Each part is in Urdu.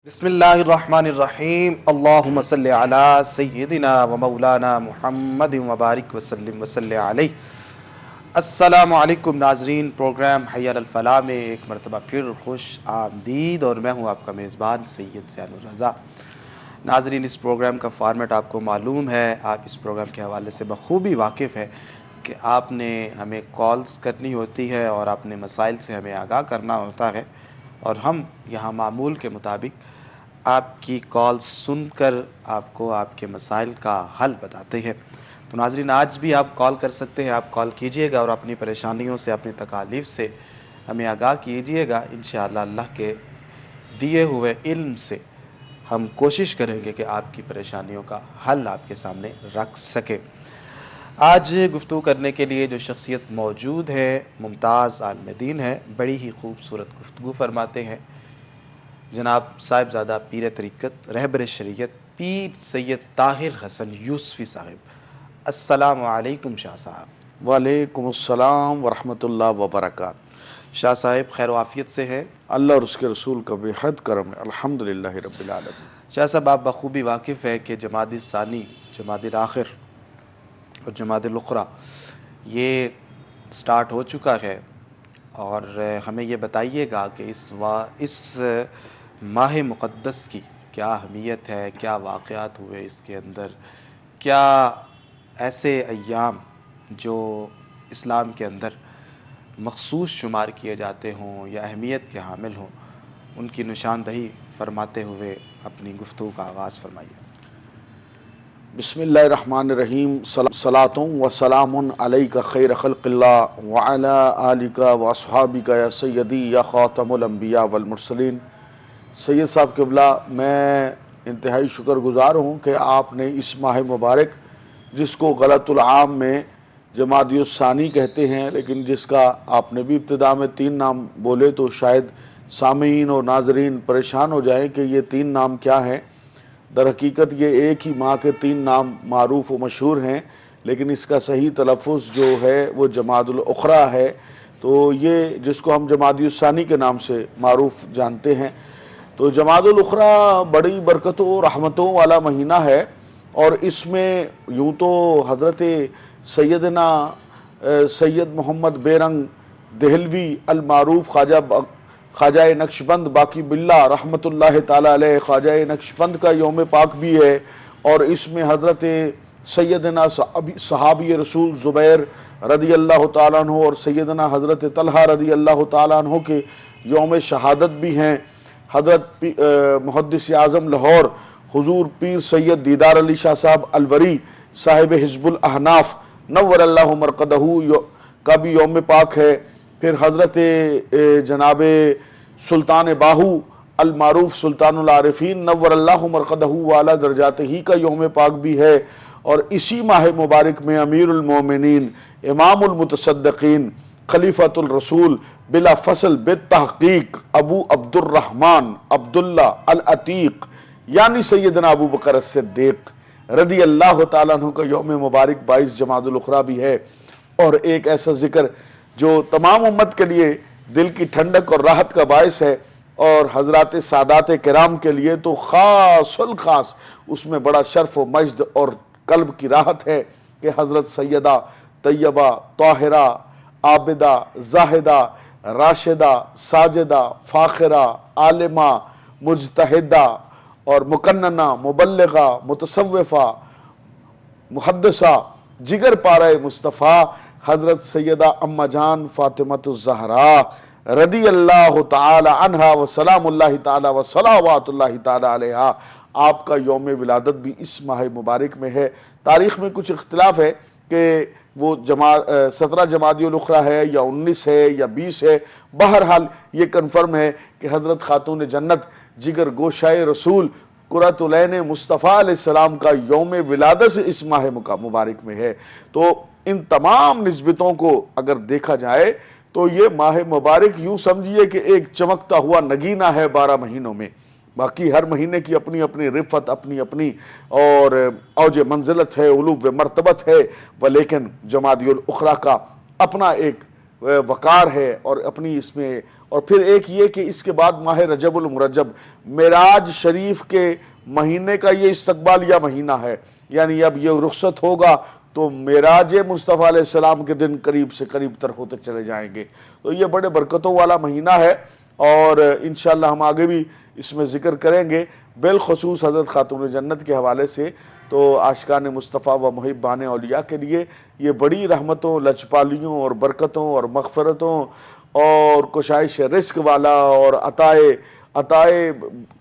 بسم اللہ الرحمن الرحیم اللہم صلی علی سیدنا و مولانا محمد وبارک وسلم وصلی علیہ۔ السلام علیکم ناظرین، پروگرام حی علی الفلاح میں ایک مرتبہ پھر خوش آمدید، اور میں ہوں آپ کا میزبان سید زین الرضا۔ ناظرین، اس پروگرام کا فارمیٹ آپ کو معلوم ہے، آپ اس پروگرام کے حوالے سے بخوبی واقف ہیں کہ آپ نے ہمیں کالز کرنی ہوتی ہے اور اپنے مسائل سے ہمیں آگاہ کرنا ہوتا ہے، اور ہم یہاں معمول کے مطابق آپ کی کال سن کر آپ کو آپ کے مسائل کا حل بتاتے ہیں۔ تو ناظرین، آج بھی آپ کال کر سکتے ہیں، آپ کال کیجئے گا اور اپنی پریشانیوں سے، اپنی تکالیف سے ہمیں آگاہ کیجئے گا۔ انشاءاللہ اللہ کے دیے ہوئے علم سے ہم کوشش کریں گے کہ آپ کی پریشانیوں کا حل آپ کے سامنے رکھ سکیں۔ آج گفتگو کرنے کے لیے جو شخصیت موجود ہے، ممتاز عالم دین ہے، بڑی ہی خوبصورت گفتگو فرماتے ہیں جناب صاحبزادہ پیر طریقت رہبر شریعت پیر سید طاہر حسن یوسفی صاحب۔ السلام علیکم شاہ صاحب۔ وعلیکم السلام ورحمۃ اللہ وبرکاتہ۔ شاہ صاحب خیر و عافیت سے ہے؟ اللہ اور اس کے رسول کا بے حد کرم ہے، الحمدللہ رب العالمین۔ شاہ صاحب، آپ بخوبی واقف ہے کہ جمادی ثانی، جمادی الآخر اور جمادی الاخری یہ سٹارٹ ہو چکا ہے، اور ہمیں یہ بتائیے گا کہ اس ماہ مقدس کی کیا اہمیت ہے، کیا واقعات ہوئے اس کے اندر، کیا ایسے ایام جو اسلام کے اندر مخصوص شمار کیے جاتے ہوں یا اہمیت کے حامل ہوں، ان کی نشاندہی فرماتے ہوئے اپنی گفتگو کا آغاز فرمائیے۔ بسم اللہ الرحمن الرحیم۔ صلاۃ و سلام علیک خیر خلق اللہ وعلی آلک و اصحابک یا سیدی یا خاتم الانبیاء والمرسلین۔ سید صاحب قبلہ، میں انتہائی شکر گزار ہوں کہ آپ نے اس ماہ مبارک، جس کو غلط العام میں جمادی الثانی کہتے ہیں، لیکن جس کا آپ نے بھی ابتدا میں 3 نام بولے تو شاید سامعین اور ناظرین پریشان ہو جائیں کہ یہ 3 نام کیا ہیں۔ در حقیقت یہ ایک ہی ماہ کے 3 نام معروف و مشہور ہیں، لیکن اس کا صحیح تلفظ جو ہے وہ جماد الاخری ہے، تو یہ جس کو ہم جمادی الثانی کے نام سے معروف جانتے ہیں۔ تو جماد الاخری بڑی برکتوں و رحمتوں والا مہینہ ہے، اور اس میں یوں تو حضرت سیدنا سید محمد بیرنگ دہلوی المعروف خواجہ نقشبند باقی باللہ رحمۃ اللہ تعالی علیہ، خواجہ نقشبند کا یوم پاک بھی ہے، اور اس میں حضرت سیدنا صحابی رسول زبیر رضی اللہ تعالیٰ عنہ اور سیدنا حضرت طلحہ رضی اللہ تعالیٰ عنہ کے یوم شہادت بھی ہیں۔ حضرت محدث اعظم لاہور حضور پیر سید دیدار علی شاہ صاحب الوری صاحب حزب الاحناف نور اللہ مرقدہ کا بھی یوم پاک ہے۔ پھر حضرت جناب سلطان باہو المعروف سلطان العارفین نور اللہ مرقدہ والا درجات ہی کا یوم پاک بھی ہے، اور اسی ماہ مبارک میں امیر المومنین امام المتصدقین خلیفۃ الرسول بلا فصل بالتحقیق ابو عبد الرحمن عبداللہ العتیق یعنی سیدنا ابو بکر الصدیق رضی اللہ تعالیٰ عنہ کا یوم مبارک 22 جمادی الاخری بھی ہے۔ اور ایک ایسا ذکر جو تمام امت کے لیے دل کی ٹھنڈک اور راحت کا باعث ہے، اور حضرات سادات کرام کے لیے تو خاص الخاص اس میں بڑا شرف و مجد اور قلب کی راحت ہے کہ حضرت سیدہ طیبہ طاہرہ عابدہ زاہدہ راشدہ ساجدہ فاخرہ عالمہ مجتہدہ اور مکننہ مبلغہ متصوفہ محدثہ جگر پارہ مصطفیٰ حضرت سیدہ اماں جان فاطمۃ الزہراء رضی اللہ تعالی عنہا و سلام اللہ تعالی و صلوات اللہ تعالی علیہا، آپ کا یوم ولادت بھی اس ماہ مبارک میں ہے۔ تاریخ میں کچھ اختلاف ہے کہ وہ 17 جمادی الاخری ہے یا 19 ہے یا 20 ہے، بہرحال یہ کنفرم ہے کہ حضرت خاتون جنت جگر گوشائے رسول قرۃ العین مصطفیٰ علیہ السلام کا یوم ولادت اس ماہ مبارک میں ہے۔ تو ان تمام نسبتوں کو اگر دیکھا جائے تو یہ ماہ مبارک یوں سمجھیے کہ ایک چمکتا ہوا نگینہ ہے 12 مہینوں میں۔ باقی ہر مہینے کی اپنی اپنی رفت، اپنی اپنی اور اوج منزلت ہے، علو مرتبت ہے، ولیکن جمادی الاخری کا اپنا ایک وقار ہے اور اپنی اس میں، اور پھر ایک یہ کہ اس کے بعد ماہ رجب المرجب معراج شریف کے مہینے کا یہ استقبالیہ مہینہ ہے، یعنی اب یہ رخصت ہوگا تو معراج مصطفیٰ علیہ السلام کے دن قریب سے قریب تر ہوتے چلے جائیں گے. تو یہ بڑے برکتوں والا مہینہ ہے، اور انشاءاللہ ہم آگے بھی اس میں ذکر کریں گے، بالخصوص حضرت خاتون جنت کے حوالے سے. تو عاشقان مصطفیٰ و محبان اولیاء کے لیے یہ بڑی رحمتوں، لچپالیوں اور برکتوں اور مغفرتوں اور کشائش رزق والا اور عطائے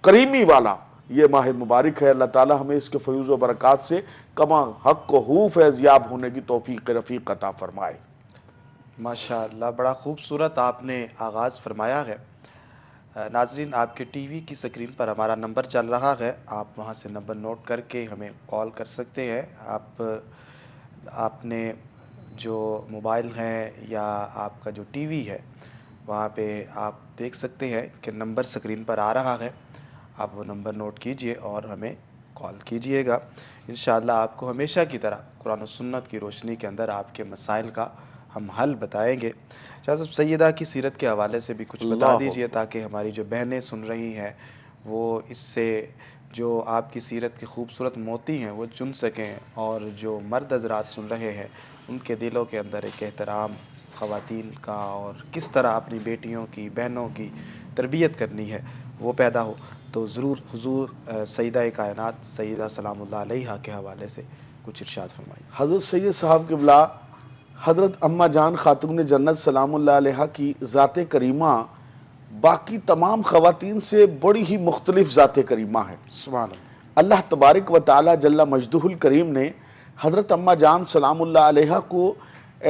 کریمی والا یہ ماہ مبارک ہے. اللہ تعالی ہمیں اس کے فیوز و برکات سے کما حق و فیضیاب ہونے کی توفیق رفیق عطا فرمائے. ماشاءاللہ، بڑا خوبصورت آپ نے آغاز فرمایا ہے. ناظرین، آپ کے ٹی وی کی سکرین پر ہمارا نمبر چل رہا ہے، آپ وہاں سے نمبر نوٹ کر کے ہمیں کال کر سکتے ہیں. آپ نے جو موبائل ہے یا آپ کا جو ٹی وی ہے وہاں پہ آپ دیکھ سکتے ہیں کہ نمبر سکرین پر آ رہا ہے، آپ وہ نمبر نوٹ کیجئے اور ہمیں کال کیجئے گا. انشاءاللہ آپ کو ہمیشہ کی طرح قرآن و سنت کی روشنی کے اندر آپ کے مسائل کا ہم حل بتائیں گے. شاہ صاحب، سیدہ کی سیرت کے حوالے سے بھی کچھ بتا دیجئے تاکہ ہماری جو بہنیں سن رہی ہیں وہ اس سے جو آپ کی سیرت کے خوبصورت موتی ہیں وہ چن سکیں، اور جو مرد حضرات سن رہے ہیں ان کے دلوں کے اندر ایک احترام خواتین کا اور کس طرح اپنی بیٹیوں کی، بہنوں کی تربیت کرنی ہے وہ پیدا ہو. تو ضرور حضور سیدہ کائنات سیدہ سلام اللہ علیہا کے حوالے سے کچھ ارشاد فرمائیں. حضرت سید صاحب قبلہ حضرت اماں جان خاتون جنت سلام اللہ علیہا کی ذات کریمہ باقی تمام خواتین سے بڑی ہی مختلف ذات کریمہ ہے. سبحان اللہ. اللہ تبارک و تعالی جل مجدہ الکریم نے حضرت اماں جان سلام اللہ علیہا کو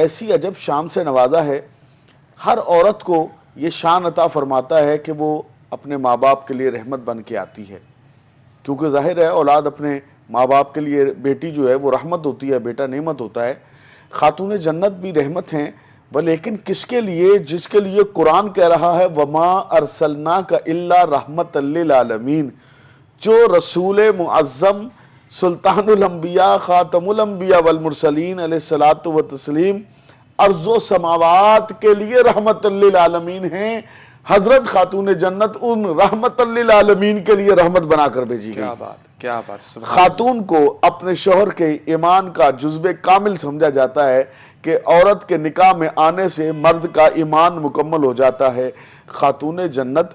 ایسی عجب شان سے نوازا ہے. ہر عورت کو یہ شان عطا فرماتا ہے کہ وہ اپنے ماں باپ کے لیے رحمت بن کے آتی ہے، کیونکہ ظاہر ہے اولاد اپنے ماں باپ کے لیے، بیٹی جو ہے وہ رحمت ہوتی ہے، بیٹا نعمت ہوتا ہے. خاتون جنت بھی رحمت ہیں، لیکن کس کے لیے؟ جس کے لیے قرآن کہہ رہا ہے وَمَا أَرْسَلْنَاكَ إِلَّا رَحْمَةً لِّلْعَالَمِينَ. جو رسول معظم سلطان الانبیاء خاتم الانبیاء والمرسلین علیہ الصلوۃ والتسلیم ارض و سماوات کے لیے رحمت للعالمین ہیں. حضرت خاتون جنت ان رحمت للعالمین کے لیے رحمت بنا کر بھیجی گئی. کیا بات. خاتون کو اپنے شوہر کے ایمان کا جزو کامل سمجھا جاتا ہے کہ عورت کے نکاح میں آنے سے مرد کا ایمان مکمل ہو جاتا ہے. خاتون جنت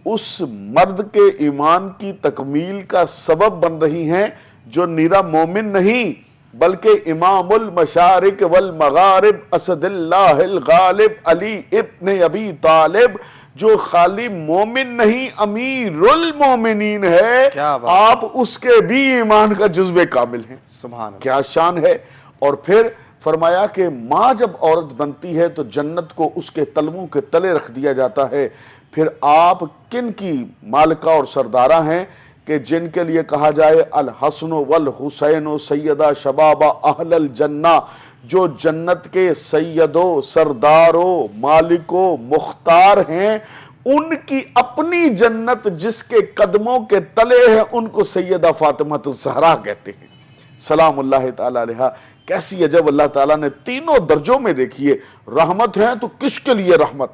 اس مرد کے ایمان کی تکمیل کا سبب بن رہی ہیں جو نیرا مومن نہیں بلکہ امام المشارق والمغارب اسد اللہ الغالب علی ابن ابی طالب، جو خالی مومن نہیں امیر المومنین ہے. آپ اس کے بھی ایمان کا جزو کامل ہیں. سبحان اللہ. کیا شان ہے. اور پھر فرمایا کہ ماں جب عورت بنتی ہے تو جنت کو اس کے تلووں کے تلے رکھ دیا جاتا ہے. پھر آپ کن کی مالکہ اور سردارہ ہیں کہ جن کے لیے کہا جائے الحسن والحسین سیدہ شباب اہل الجنہ، جو جنت کے سیدوں، سرداروں، مالکوں، مختار ہیں. ان کی اپنی جنت جس کے قدموں کے تلے ہیں ان کو سیدہ فاطمہ الزہرا کہتے ہیں سلام اللہ تعالی علیہا. کیسی عجب اللہ تعالیٰ نے تینوں درجوں میں دیکھیے، رحمت ہیں تو کس کے لیے رحمت،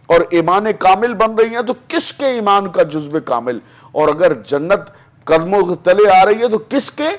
اور ایمان کامل بن رہی ہیں تو کس کے ایمان کا جزو کامل، اور اگر جنت قدموں کے تلے آ رہی ہے تو کس کے؟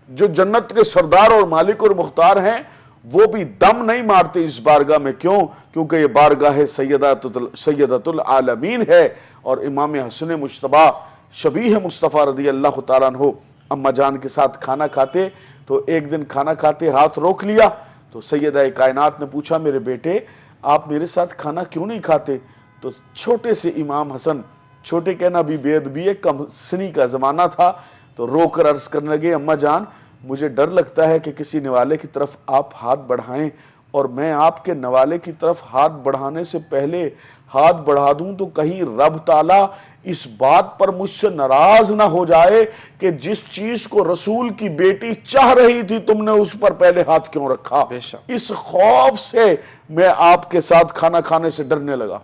جو جنت کے سردار اور مالک اور مختار ہیں وہ بھی دم نہیں مارتے اس بارگاہ میں. کیوں؟ کیونکہ یہ بارگاہ سیدۃ العالمین ہے. اور امام حسن مجتبیٰ شبیہ مصطفیٰ رضی اللہ تعالیٰ عنہ اماں جان کے ساتھ کھانا کھاتے تو ایک دن کھانا کھاتے ہاتھ روک لیا تو سیدہ کائنات نے پوچھا میرے بیٹے آپ میرے ساتھ کھانا کیوں نہیں کھاتے؟ تو چھوٹے سے امام حسن، چھوٹے کہنا بھی بے ادبی ہے، کم سنی کا زمانہ تھا، تو رو کر عرض کرنے لگے اماں جان مجھے ڈر لگتا ہے کہ کسی نوالے کی طرف آپ ہاتھ بڑھائیں اور میں آپ کے نوالے کی طرف ہاتھ بڑھانے سے پہلے ہاتھ بڑھا دوں تو کہیں رب تعالیٰ اس بات پر مجھ سے ناراض نہ ہو جائے کہ جس چیز کو رسول کی بیٹی چاہ رہی تھی تم نے اس پر پہلے ہاتھ کیوں رکھا. اس خوف سے میں آپ کے ساتھ کھانا کھانے سے ڈرنے لگا.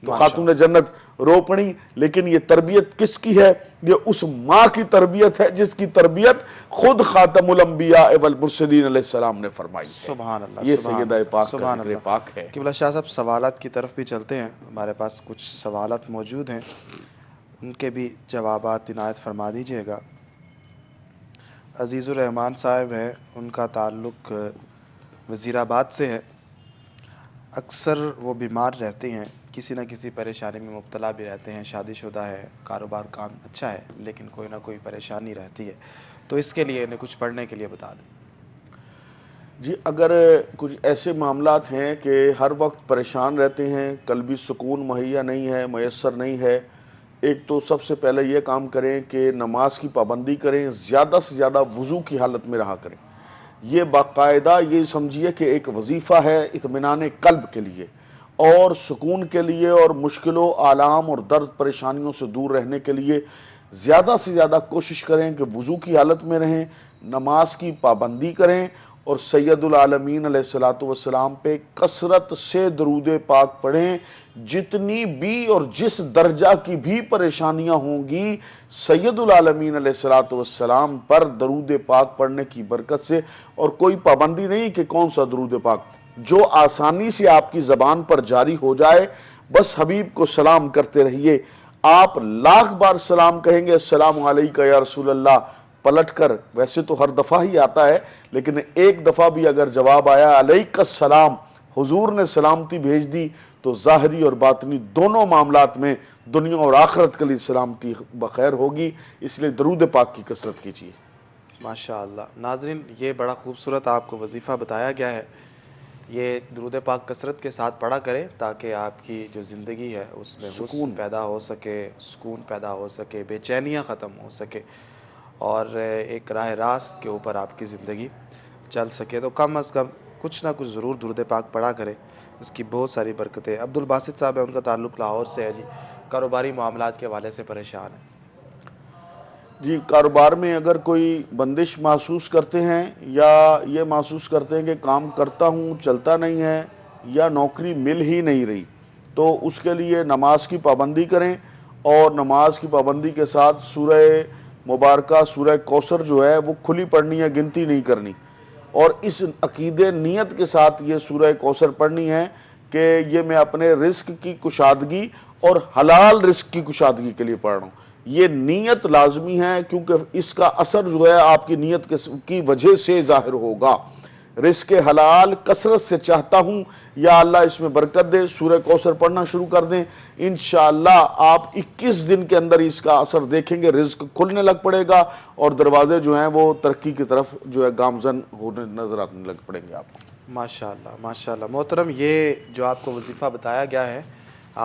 تو خاتون جنت رو پڑی، لیکن یہ تربیت کس کی ہے؟ یہ اس ماں کی تربیت ہے جس کی تربیت خود خاتم الانبیاء والمرسلین علیہ السلام نے فرمائی ہے۔ سبحان اللہ، یہ سبحان سیدہ اللہ، پاک کا سبحان ذکر اللہ۔ پاک ہے۔ قبلہ شاہ صاحب سوالات کی طرف بھی چلتے ہیں، ہمارے پاس کچھ سوالات موجود ہیں، ان کے بھی جوابات عنایت فرما دیجیے گا۔ عزیز الرحمان صاحب ہیں، ان کا تعلق وزیر آباد سے ہے۔ اکثر وہ بیمار رہتے ہیں، کسی نہ کسی پریشانی میں مبتلا بھی رہتے ہیں، شادی شدہ ہے، کاروبار کام اچھا ہے، لیکن کوئی نہ کوئی پریشانی رہتی ہے، تو اس کے لیے انہیں کچھ پڑھنے کے لیے بتا دیں۔ جی، اگر کچھ ایسے معاملات ہیں کہ ہر وقت پریشان رہتے ہیں، قلبی سکون مہیا نہیں ہے، میسر نہیں ہے، ایک تو سب سے پہلے یہ کام کریں کہ نماز کی پابندی کریں، زیادہ سے زیادہ وضو کی حالت میں رہا کریں۔ یہ باقاعدہ یہ سمجھیے کہ ایک وظیفہ ہے اطمینان قلب کے لیے اور سکون کے لیے، اور مشکلوں، آلام اور درد پریشانیوں سے دور رہنے کے لیے زیادہ سے زیادہ کوشش کریں کہ وضو کی حالت میں رہیں، نماز کی پابندی کریں، اور سید العالمین علیہ السلام پہ کثرت سے درود پاک پڑھیں۔ جتنی بھی اور جس درجہ کی بھی پریشانیاں ہوں گی، سید العالمین علیہ السلام پر درود پاک پڑھنے کی برکت سے، اور کوئی پابندی نہیں کہ کون سا درود پاک، جو آسانی سے آپ کی زبان پر جاری ہو جائے، بس حبیب کو سلام کرتے رہیے۔ آپ لاکھ بار سلام کہیں گے، السلام علیکہ یا رسول اللہ، پلٹ کر، ویسے تو ہر دفعہ ہی آتا ہے، لیکن ایک دفعہ بھی اگر جواب آیا علیکہ السلام، حضور نے سلامتی بھیج دی، تو ظاہری اور باطنی دونوں معاملات میں دنیا اور آخرت کے لیے سلامتی بخیر ہوگی۔ اس لیے درود پاک کی کثرت کیجیے۔ ماشاءاللہ۔ ناظرین، یہ بڑا خوبصورت آپ کو وظیفہ بتایا گیا ہے، یہ درود پاک کثرت کے ساتھ پڑھا کریں تاکہ آپ کی جو زندگی ہے اس میں حسن پیدا ہو سکے، سکون پیدا ہو سکے، بے چینیاں ختم ہو سکے، اور ایک راہ راست کے اوپر آپ کی زندگی چل سکے۔ تو کم از کم کچھ نہ کچھ ضرور درود پاک پڑھا کریں، اس کی بہت ساری برکتیں۔ عبد الباسط صاحب ہیں، ان کا تعلق لاہور سے ہے جی، کاروباری معاملات کے حوالے سے پریشان ہیں۔ جی، کاروبار میں اگر کوئی بندش محسوس کرتے ہیں، یا یہ محسوس کرتے ہیں کہ کام کرتا ہوں چلتا نہیں ہے، یا نوکری مل ہی نہیں رہی، تو اس کے لیے نماز کی پابندی کریں، اور نماز کی پابندی کے ساتھ سورہ مبارکہ سورہ کوثر جو ہے وہ کھلی پڑھنی ہے، گنتی نہیں کرنی، اور اس عقیدے نیت کے ساتھ یہ سورہ کوثر پڑھنی ہے کہ یہ میں اپنے رزق کی کشادگی اور حلال رزق کی کشادگی کے لیے پڑھ رہا ہوں۔ یہ نیت لازمی ہے، کیونکہ اس کا اثر جو ہے آپ کی نیت کی وجہ سے ظاہر ہوگا۔ رزق حلال کثرت سے چاہتا ہوں، یا اللہ اس میں برکت دے، سورہ کوثر پڑھنا شروع کر دیں، انشاءاللہ آپ 21 دن کے اندر اس کا اثر دیکھیں گے، رزق کھلنے لگ پڑے گا، اور دروازے جو ہیں وہ ترقی کی طرف جو ہے گامزن ہونے نظر آنے لگ پڑیں گے آپ کو۔ ماشاءاللہ، ماشاءاللہ۔ محترم، یہ جو آپ کو وظیفہ بتایا گیا ہے،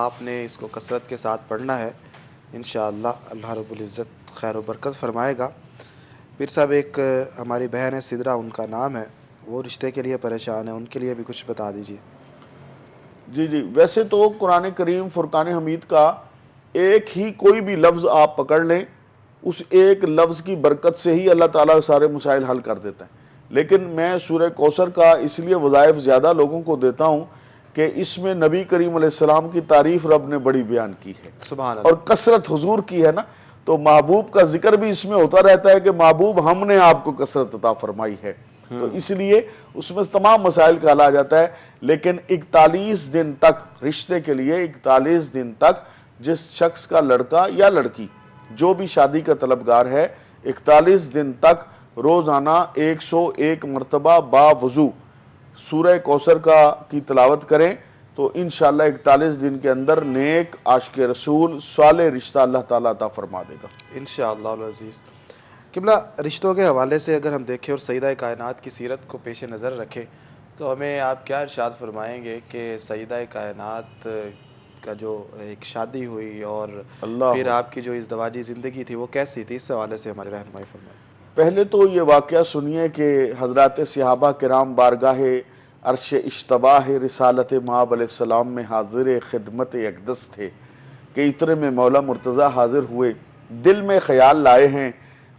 آپ نے اس کو کثرت کے ساتھ پڑھنا ہے، انشاءاللہ اللہ رب العزت خیر و برکت فرمائے گا۔ پیر صاحب، ایک ہماری بہن ہے سدرہ، ان کا نام ہے، وہ رشتے کے لیے پریشان ہے، ان کے لیے بھی کچھ بتا دیجیے۔ جی، ویسے تو قرآن کریم فرقان حمید کا ایک ہی کوئی بھی لفظ آپ پکڑ لیں، اس ایک لفظ کی برکت سے ہی اللہ تعالیٰ سارے مسائل حل کر دیتا ہے، لیکن میں سورہ کوثر کا اس لیے وظائف زیادہ لوگوں کو دیتا ہوں کہ اس میں نبی کریم علیہ السلام کی تعریف رب نے بڑی بیان کی ہے، سبحان اللہ، اور کثرت حضور کی ہے نا، تو محبوب کا ذکر بھی اس میں ہوتا رہتا ہے کہ محبوب ہم نے آپ کو کثرت عطا فرمائی ہے، تو اس لیے اس میں تمام مسائل کا حل آ جاتا ہے۔ لیکن 41 دن تک رشتے کے لیے، 41 دن تک جس شخص کا لڑکا یا لڑکی جو بھی شادی کا طلبگار ہے، 41 دن تک روزانہ 101 مرتبہ باوضو سورہ کوثر کی تلاوت کریں، تو انشاءاللہ 41 دن کے اندر نیک عاشق رسول صالح رشتہ اللہ تعالیٰ عطا فرما دے گا انشاءاللہ العزیز۔ قبلہ، رشتوں کے حوالے سے اگر ہم دیکھیں اور سیدہ کائنات کی سیرت کو پیش نظر رکھیں، تو ہمیں آپ کیا ارشاد فرمائیں گے کہ سیدہ کائنات کا جو ایک شادی ہوئی اور پھر آپ کی جو ازدواجی زندگی تھی وہ کیسی تھی، اس حوالے سے ہماری رہنمائی فرمائیں۔ پہلے تو یہ واقعہ سنیے کہ حضرات صحابہ کرام بارگاہ عرش اشتباہ رسالت مآب علیہ السلام میں حاضر خدمت اقدس تھے کہ اترے میں مولا مرتضیٰ حاضر ہوئے، دل میں خیال لائے ہیں،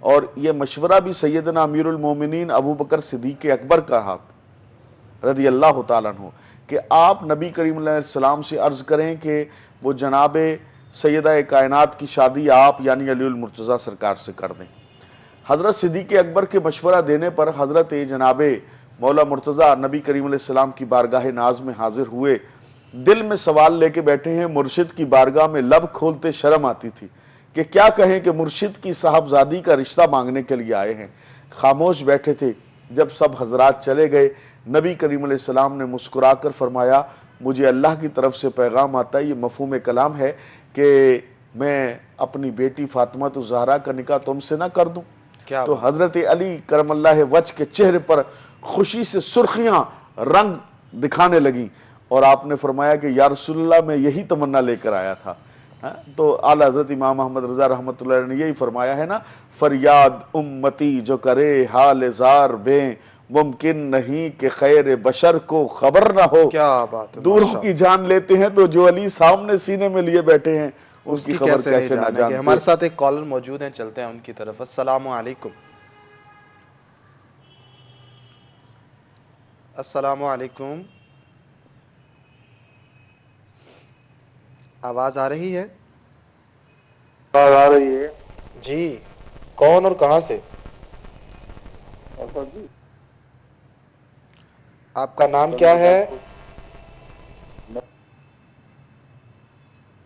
اور یہ مشورہ بھی سیدنا امیر المومنین ابو بکر صدیق اکبر کا ہاتھ رضی اللہ تعالیٰ عنہ کہ آپ نبی کریم علیہ السلام سے عرض کریں کہ وہ جناب سیدہ کائنات کی شادی آپ یعنی علی المرتضیٰ سرکار سے کر دیں۔ حضرت صدیق اکبر کے مشورہ دینے پر حضرت جناب مولا مرتضیٰ نبی کریم علیہ السلام کی بارگاہ ناز میں حاضر ہوئے، دل میں سوال لے کے بیٹھے ہیں، مرشد کی بارگاہ میں لب کھولتے شرم آتی تھی کہ کیا کہیں کہ مرشد کی صاحبزادی کا رشتہ مانگنے کے لیے آئے ہیں۔ خاموش بیٹھے تھے۔ جب سب حضرات چلے گئے، نبی کریم علیہ السلام نے مسکرا کر فرمایا مجھے اللہ کی طرف سے پیغام آتا ہے، یہ مفہوم کلام ہے کہ میں اپنی بیٹی فاطمہ الزہرا کا نکاح تم سے نہ کر دوں۔ تو حضرت علی کرم اللہ وجہ کے چہرے پر خوشی سے سرخیاں رنگ دکھانے لگیں اور آپ نے فرمایا کہ یا رسول اللہ میں یہی تمنا لے کر آیا تھا۔ تو اعلیٰ حضرت امام محمد رضا رحمۃ اللہ علیہ نے یہی فرمایا ہے نا، فریاد امتی جو کرے حال زار بیں، ممکن نہیں کہ خیر بشر کو خبر نہ ہو۔ کیا بات ہے، دوروں کی جان لیتے ہیں تو جو علی سامنے سینے میں لیے بیٹھے ہیں اس کی خبر کیسے نہ جانتے۔ ہمارے ساتھ ایک کالر موجود ہیں، چلتے ہیں ان کی طرف۔ السلام علیکم۔ السلام علیکم، آواز آ رہی ہے؟ آواز آ رہی ہے جی، کون اور کہاں سے؟ جی، آپ کا نام کیا ہے؟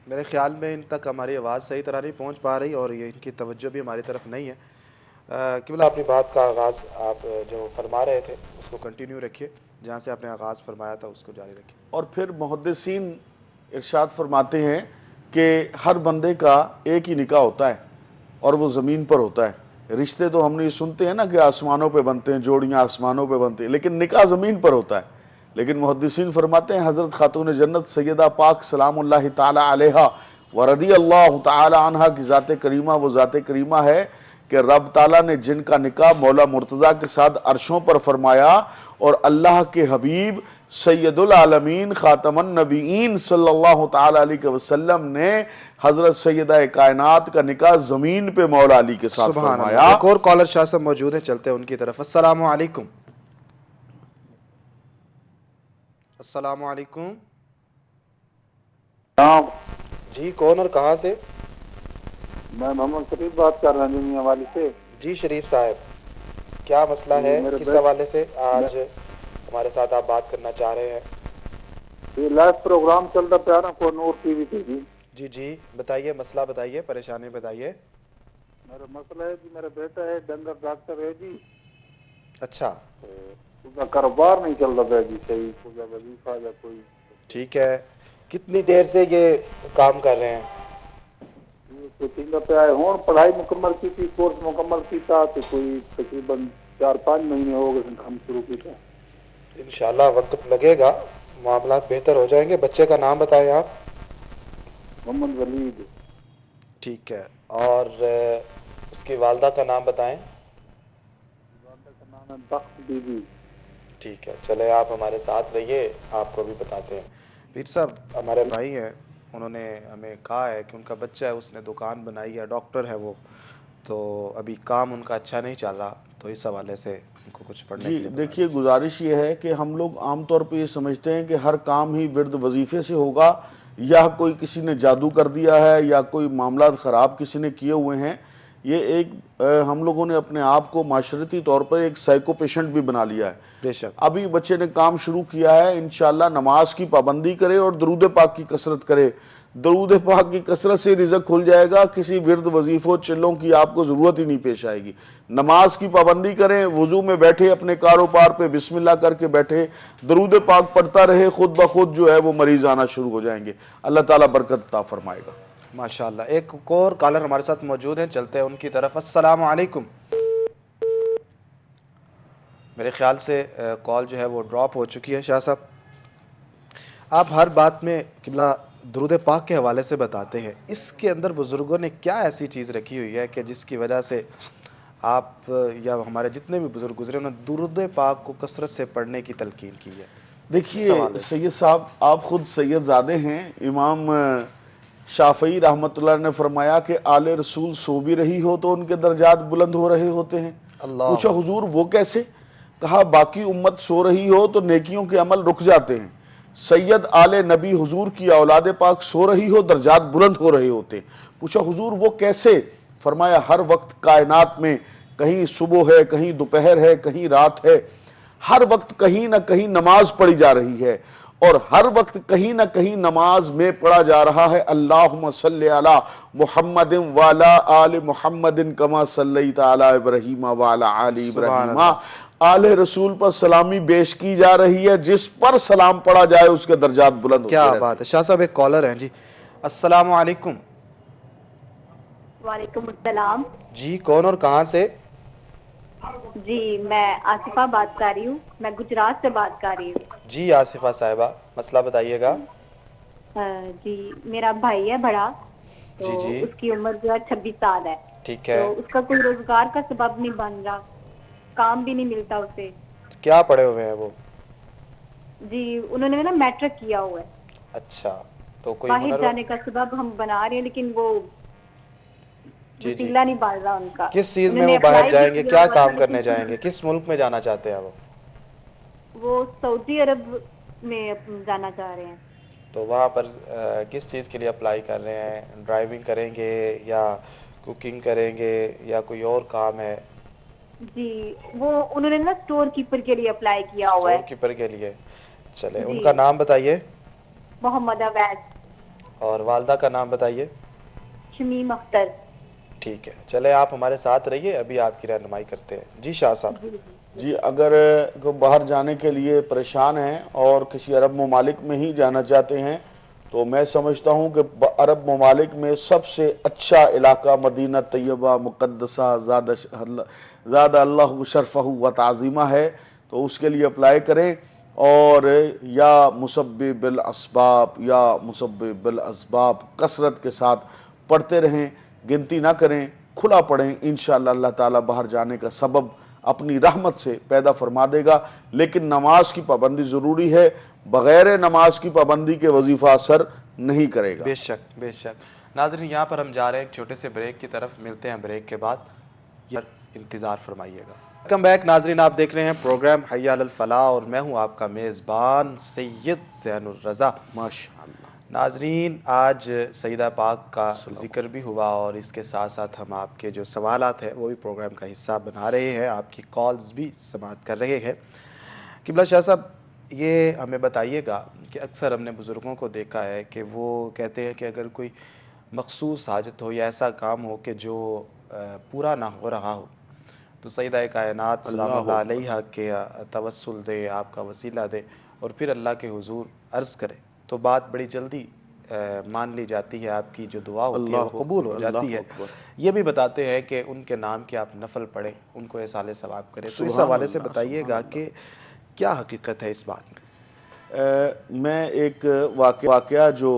میرے خیال میں ان تک ہماری آواز صحیح طرح نہیں پہنچ پا رہی اور یہ ان کی توجہ بھی ہماری طرف نہیں ہے۔ قبلہ اپنی بات کا آغاز آپ جو فرما رہے تھے اس کو کنٹینیو رکھیے، جہاں سے آپ نے آغاز فرمایا تھا اس کو جاری رکھیے۔ اور پھر محدثین ارشاد فرماتے ہیں کہ ہر بندے کا ایک ہی نکاح ہوتا ہے اور وہ زمین پر ہوتا ہے۔ رشتے تو ہم نے یہ سنتے ہیں نا کہ آسمانوں پہ بنتے ہیں، جوڑیاں آسمانوں پہ بنتے ہیں، لیکن نکاح زمین پر ہوتا ہے۔ لیکن محدثین فرماتے ہیں حضرت خاتون جنت سیدہ پاک سلام اللہ تعالی علیہا ورضی اللہ تعالی عنہا کی ذات کریمہ وہ ذات کریمہ ہے کہ رب تعالیٰ نے جن کا نکاح مولا مرتضیٰ کے ساتھ عرشوں پر فرمایا اور اللہ کے حبیب سید العالمین خاتم النبیین صلی اللہ تعالی علیہ وسلم نے حضرت سیدہ کائنات کا نکاح زمین پہ مولا علی کے ساتھ فرمایا۔ ایک اور کالر شاہ صاحب موجود ہیں، چلتے ہیں ان کی طرف۔ السلام علیکم۔ السلام علیکم، جی کون اور کہاں سے؟ میں محمد شریف بات کر رہا ہوں میاں والی سے۔ جی شریف صاحب، کیا مسئلہ ہے، کس حوالے سے آج ہمارے ساتھ آپ بات کرنا چاہ رہے ہیں؟ یہ لائیو پروگرام چلتا پیا نا کو نور ٹی وی پہ جی۔ جی جی بتائیے، مسئلہ بتائیے، پریشانی بتائیے۔ میرا مسئلہ ہے جی، میرا بیٹا ہے ڈنگر ڈاکٹر ہے جی۔ اچھا، اس کا کاروبار نہیں چل رہا ہے جی صحیح، کوئی وظیفہ یا کوئی۔ ٹھیک ہے، کتنی دیر سے یہ کام کر رہے ہیں؟ کوچنگ پہ آئے ہوں، پڑھائی مکمل کی تھی، کورس مکمل کی تھا تو کوئی تقریباً 4-5 مہینے ہو گئے ہم شروع کی تھا۔ انشاءاللہ وقت لگے گا، معاملات بہتر ہو جائیں گے۔ بچے کا نام بتائیں آپ۔ محمد ولید۔ ٹھیک ہے، اور اس کی والدہ کا نام بتائیں۔ والدہ کا نام ہے بخت بی بی۔ ٹھیک ہے، چلے آپ ہمارے ساتھ رہیے، آپ کو بھی بتاتے ہیں۔ پیر صاحب ہمارے بھائی ہیں، انہوں نے ہمیں کہا ہے کہ ان کا بچہ ہے، اس نے دکان بنائی ہے، ڈاکٹر ہے وہ، تو ابھی کام ان کا اچھا نہیں چل رہا، تو اس حوالے سے ان کو کچھ پڑھنے کے لیے دیکھیے گزارش یہ ہے کہ ہم لوگ عام طور پہ یہ سمجھتے ہیں کہ ہر کام ہی ورد وظیفے سے ہوگا، یا کوئی کسی نے جادو کر دیا ہے یا کوئی معاملات خراب کسی نے کیے ہوئے ہیں۔ یہ ایک ہم لوگوں نے اپنے آپ کو معاشرتی طور پر ایک سائیکو پیشنٹ بھی بنا لیا ہے۔ بے شک ابھی بچے نے کام شروع کیا ہے، انشاءاللہ نماز کی پابندی کرے اور درود پاک کی کثرت کرے۔ درود پاک کی کثرت سے رزق کھل جائے گا، کسی ورد وظیفوں چلوں کی آپ کو ضرورت ہی نہیں پیش آئے گی۔ نماز کی پابندی کریں، وضو میں بیٹھے اپنے کاروبار پہ بسم اللہ کر کے بیٹھے، درود پاک پڑھتا رہے، خود بخود جو ہے وہ مریض آنا شروع ہو جائیں گے۔ اللہ تعالیٰ برکت عطا فرمائے گا۔ ماشاءاللہ۔ ایک اور کالر ہمارے ساتھ موجود ہیں، چلتے ہیں ان کی طرف۔ السلام علیکم۔ میرے خیال سے کال جو ہے وہ ڈراپ ہو چکی ہے۔ شاہ صاحب آپ ہر بات میں قبلہ درود پاک کے حوالے سے بتاتے ہیں، اس کے اندر بزرگوں نے کیا ایسی چیز رکھی ہوئی ہے کہ جس کی وجہ سے آپ یا ہمارے جتنے بھی بزرگ گزرے انہوں نے درود پاک کو کثرت سے پڑھنے کی تلقین کی ہے؟ دیکھیے سید صاحب، آپ خود سید زادے ہیں۔ امام شافعی رحمۃ اللہ نے فرمایا کہ آل رسول سو بھی رہی ہو تو ان کے درجات بلند ہو رہے ہوتے ہیں۔ پوچھا حضور وہ کیسے؟ کہا باقی امت سو رہی ہو تو نیکیوں کے عمل رک جاتے ہیں، سید آل نبی حضور کی اولاد پاک سو رہی ہو، درجات بلند ہو رہے ہوتے. پوچھا حضور وہ کیسے؟ فرمایا ہر وقت کائنات میں کہیں صبح ہے، کہیں دوپہر ہے، کہیں رات ہے، ہر وقت کہیں نہ کہیں نماز پڑھی جا رہی ہے، اور ہر وقت کہیں نہ کہیں نماز میں پڑھا جا رہا ہے اللہم صلی علی محمد وعلی آل محمد کما صلیت علی ابراہیم وعلی آل ابراہیم. آل رسول پر سلامی بیش کی جا رہی ہے، جس پر سلام پڑھا جائے اس کے درجات بلند ہوتے کیا ہیں. بات ہے. شاہ صاحب ایک کالر ہیں جی. السلام علیکم. وعلیکم السلام. جی کون اور کہاں سے؟ جی میں آصفہ بات کر رہی ہوں، میں گجرات سے بات کر رہی ہوں. جی آصفہ صاحبہ مسئلہ بتائیے گا. جی میرا بھائی ہے بڑا، تو جی جی اس کی عمر جو ہے 26 سال ہے. ٹھیک ہے. تو اس کا کوئی روزگار کا سبب نہیں بن رہا، کام بھی نہیں ملتا اسے. کیا پڑھے ہوئے ہیں وہ؟ جی انہوں نے نا میٹرک کیا ہوا ہے. اچھا تو کوئی باہر جانے کا سبب ہم بنا رہے ہیں، لیکن وہ جی جی وسیلہ نہیں بن رہا ان کا. کس چیز انہوں میں نے وہ باہر اپلائی بھی جائیں گے؟ کیا کیا ہوا تھا، کام لیکن کرنے جائیں گے؟ کس ملک میں جانا چاہتے ہیں وہ سعودی عرب میں جانا چاہ رہے ہیں. تو وہاں پر کس چیز کے لیے اپلائی کر رہے ہیں؟ ڈرائیونگ کریں گے یا کوکنگ کریں گے یا کوئی اور کام ہے؟ جی وہ انہوں نے نا اسٹور کیپر کے لیے اپلائی کیا ہوا ہے. اسٹور کیپر کے لیے. چلے ان جی کا نام بتائیے. محمد اویس. اور والدہ کا نام بتائیے. شمیم اختر. ٹھیک ہے چلے آپ ہمارے ساتھ رہیے، ابھی آپ کی رہنمائی کرتے ہیں. جی شاہ صاحب. جی اگر باہر جانے کے لیے پریشان ہیں اور کسی عرب ممالک میں ہی جانا چاہتے ہیں، تو میں سمجھتا ہوں کہ عرب ممالک میں سب سے اچھا علاقہ مدینہ طیبہ مقدسہ زادہ اللہ شرفہ و تعظیمہ ہے. تو اس کے لیے اپلائی کریں، اور یا مسبب الاسباب یا مسبب الاسباب کثرت کے ساتھ پڑھتے رہیں، گنتی نہ کریں، کھلا پڑھیں. انشاءاللہ اللہ تعالیٰ باہر جانے کا سبب اپنی رحمت سے پیدا فرما دے گا. لیکن نماز کی پابندی ضروری ہے، بغیر نماز کی پابندی کے وظیفہ اثر نہیں کرے گا. بے شک بے شک. ناظرین یہاں پر ہم جا رہے ہیں ایک چھوٹے سے بریک کی طرف، ملتے ہیں بریک کے بعد، انتظار فرمائیے گا. ویلکم بیک ناظرین، آپ دیکھ رہے ہیں پروگرام حی علی الفلاح اور میں ہوں آپ کا میزبان سید زین الرضا. ماشاءاللہ. ناظرین آج سیدہ پاک کا ذکر بھی ہوا، اور اس کے ساتھ ساتھ ہم آپ کے جو سوالات ہیں وہ بھی پروگرام کا حصہ بنا رہے ہیں، آپ کی کالز بھی سماعت کر رہے ہیں. قبلہ شاہ صاحب یہ ہمیں بتائیے گا کہ اکثر ہم نے بزرگوں کو دیکھا ہے کہ وہ کہتے ہیں کہ اگر کوئی مخصوص حاجت ہو یا ایسا کام ہو کہ جو پورا نہ ہو رہا ہو، تو سیدہ کائنات سلام اللہ علیہ کے توسل دے، آپ کا وسیلہ دے، اور پھر اللہ کے حضور عرض کرے، تو بات بڑی جلدی مان لی جاتی ہے، آپ کی جو دعا ہوتی ہے وہ قبول ہو جاتی ہے. یہ بھی بتاتے ہیں کہ ان کے نام کے آپ نفل پڑھیں، ان کو احصال ثواب کریں. تو اس حوالے سے بتائیے گا کہ کیا حقیقت ہے اس بات میں؟ میں ایک واقعہ جو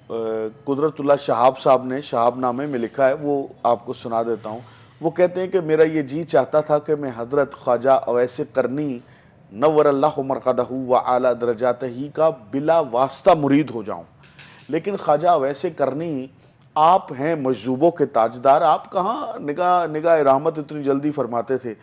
قدرت اللہ شہاب صاحب نے شہاب نامے میں لکھا ہے وہ آپ کو سنا دیتا ہوں. وہ کہتے ہیں کہ میرا یہ جی چاہتا تھا کہ میں حضرت خواجہ اویس قرنی نور اللہ مرقدہ و اعلیٰ درجاتہ کا بلا واسطہ مرید ہو جاؤں، لیکن خواجہ اویس قرنی آپ ہیں مجذوبوں کے تاجدار، آپ کہاں نگاہ رحمت اتنی جلدی فرماتے تھے.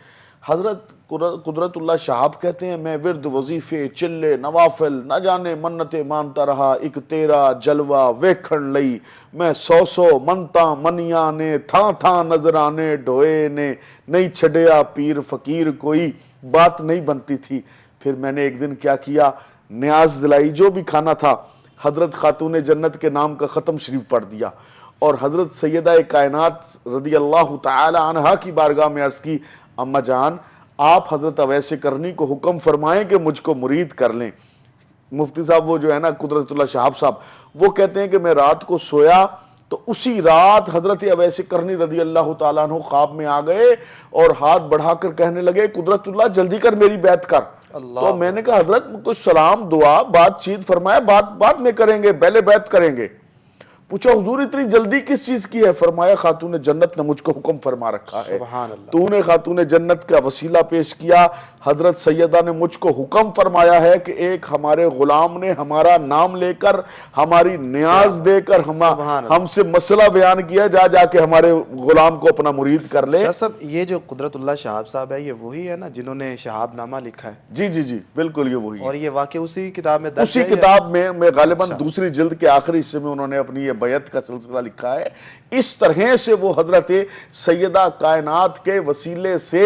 حضرت قدرت اللہ شہاب کہتے ہیں میں ورد وظیفے چلے نوافل نہ جانے منتیں مانتا رہا، ایک تیرا جلوہ ویکھن لئی میں 100 منتاں منیاں نے تھاں تھاں نظر آنے ڈھوئے نے، نہیں چھڈیا پیر فقیر کوئی بات نہیں بنتی تھی. پھر میں نے ایک دن کیا کیا، نیاز دلائی، جو بھی کھانا تھا حضرت خاتون جنت کے نام کا ختم شریف پڑھ دیا، اور حضرت سیدہ کائنات رضی اللہ تعالی عنہا کی بارگاہ میں عرض کی اماں جان آپ حضرت اویس قرنی کو حکم فرمائیں کہ مجھ کو مرید کر لیں. مفتی صاحب وہ جو ہے نا قدرت اللہ شہاب صاحب، وہ کہتے ہیں کہ میں رات کو سویا تو اسی رات حضرت اویس قرنی رضی اللہ تعالیٰ عنہ خواب میں آ گئے اور ہاتھ بڑھا کر کہنے لگے قدرت اللہ جلدی کر میری بیعت کر. تو میں نے کہا حضرت کچھ سلام دعا بات چیت فرمایا، بات میں کریں گے، پہلے بیعت کریں گے. پوچھا حضور اتنی جلدی کس چیز کی ہے؟ فرمایا خاتون جنت نے مجھ کو حکم فرما رکھا ہے، سبحان اللہ۔ تو نے خاتون جنت کا وسیلہ پیش کیا۔ حضرت سیدہ نے مجھ کو حکم فرمایا ہے کہ ایک ہمارے غلام نے ہمارا نام لے کر ہماری نیاز دے کر سبحان اللہ۔ ہم سے مسئلہ بیان کیا، جا جا کے ہمارے غلام کو اپنا مرید کر لے۔ شاہ صاحب یہ جو قدرت اللہ شہاب صاحب ہے، یہ وہی ہے نا جنہوں نے شہاب نامہ لکھا ہے؟ جی جی جی بالکل یہ وہی اور یہ واقع اسی کتاب میں درج اسی ہے یا- کتاب میں غالباً دوسری جلد کے آخری حصے میں انہوں نے اپنی یہ بیعت کا سلسلہ لکھا ہے۔ اس طرح سے وہ حضرت سیدہ کائنات کے وسیلے سے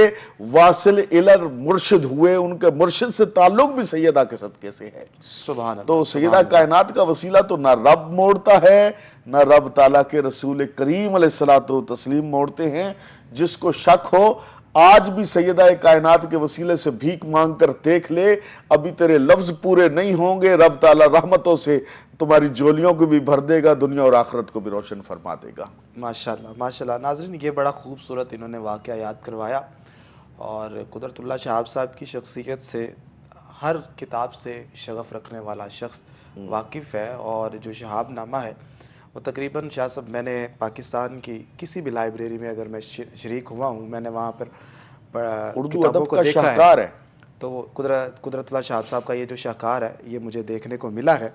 واصل الر مرشد ہوئے، ان کے مرشد سے تعلق بھی سیدہ کے صدقے سے ہے۔ سبحان اللہ۔ تو سیدہ کائنات کا وسیلہ تو نہ رب موڑتا ہے نہ رب تعالیٰ کے رسول کریم علیہ الصلوۃ والتسلیم موڑتے ہیں۔ جس کو شک ہو آج بھی سیدہ کائنات کے وسیلے سے بھیک مانگ کر دیکھ لے، ابھی تیرے لفظ پورے نہیں ہوں گے، رب تعالیٰ رحمتوں سے تمہاری جولیوں کو بھی بھر دے گا، دنیا اور آخرت کو بھی روشن فرما دے گا۔ ماشاءاللہ ماشاءاللہ۔ ناظرین یہ بڑا خوبصورت انہوں نے واقعہ یاد کروایا، اور قدرت اللہ شہاب صاحب کی شخصیت سے ہر کتاب سے شغف رکھنے والا شخص واقف ہے، اور جو شہاب نامہ ہے وہ تقریباً شاہ صاحب میں نے پاکستان کی کسی بھی لائبریری میں اگر میں شریک ہوا ہوں، میں نے وہاں پر اردو کتابوں ادب کو کا دیکھا شاہکار ہے۔ تو وہ قدرت اللہ شہاب صاحب کا یہ جو شاہکار ہے یہ مجھے دیکھنے کو ملا ہے۔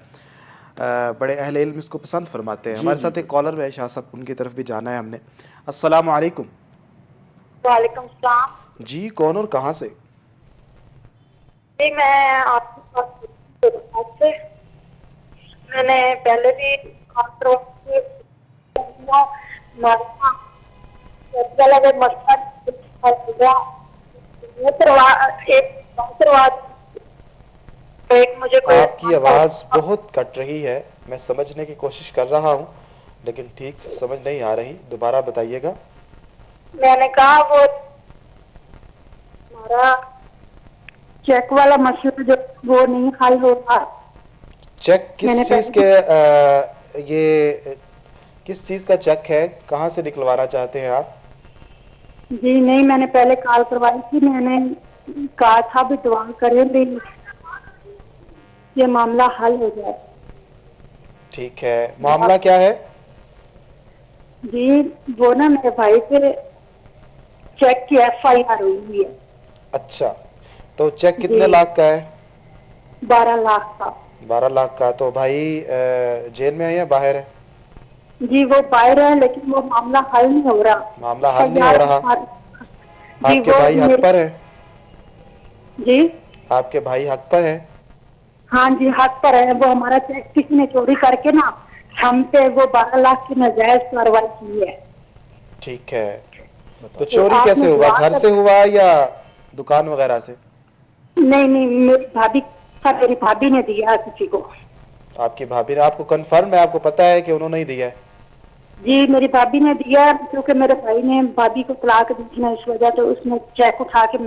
بڑے اہل علم اس کو پسند فرماتے ہیں۔ ہمارے ساتھ ایک کالر ہے شاہ صاحب، ان کی طرف بھی جانا ہے ہم نے۔ السلام علیکم۔ وعلیکم السلام جی کون اور کہاں سے؟ جی میں آپ کے پاس سے میں نے پہلے بھی آپ کی آواز بہت کٹ رہی ہے، میں سمجھنے کی کوشش کر رہا ہوں لیکن ٹھیک سے سمجھ نہیں آ رہی، دوبارہ بتائیے گا۔ میں نے کہا وہ ہمارا چیک والا مسئلہ جو وہ نہیں حل ہو رہا۔ چیک کس چیز کے یہ کس چیز کا چیک ہے، کہاں سے نکلوانا چاہتے ہیں آپ؟ جی نہیں، میں نے پہلے کال کروائی تھی، میں نے کہا تھا بھی دعا کریں بھی یہ معاملہ حل ہو جائے۔ ٹھیک ہے، معاملہ کیا ہے؟ جی وہ نا میرے بھائی سے چیک کی FIR ہوئی ہے۔ اچھا، تو چیک کتنے لاکھ کا ہے؟ 12 لاکھ کا۔ 12 لاکھ کا۔ تو بھائی جیل میں ہے یا باہر ہے؟ جی وہ باہر ہے لیکن وہ معاملہ حل نہیں ہو رہا۔ معاملہ حل نہیں ہو رہا؟ جی آپ کے بھائی حق پر ہیں؟ جی آپ کے بھائی حق پر ہیں؟ ہاں جی حق پر ہے، وہ ہمارا چیک کسی نے چوری کر کے نا ہم پہ وہ 12 لاکھ کی ناجائز کارروائی کی ہے۔ ٹھیک ہے، تو چوری کیسے ہوا؟ گھر سے ہوا یا دکان وغیرہ سے؟ نہیں میری بھابھی نے دیا کسی کو۔ آپ کی بھابھی نے؟ آپ کو کنفرم ہے، آپ کو پتا ہے کہ انہوں نے ہی دیا ہے؟ جی میری بھابھی نے دیا، کیونکہ میرے بھائی نے بھابھی کو طلاق دی تھی نا، اس وجہ تو اس نے چیک اٹھا کے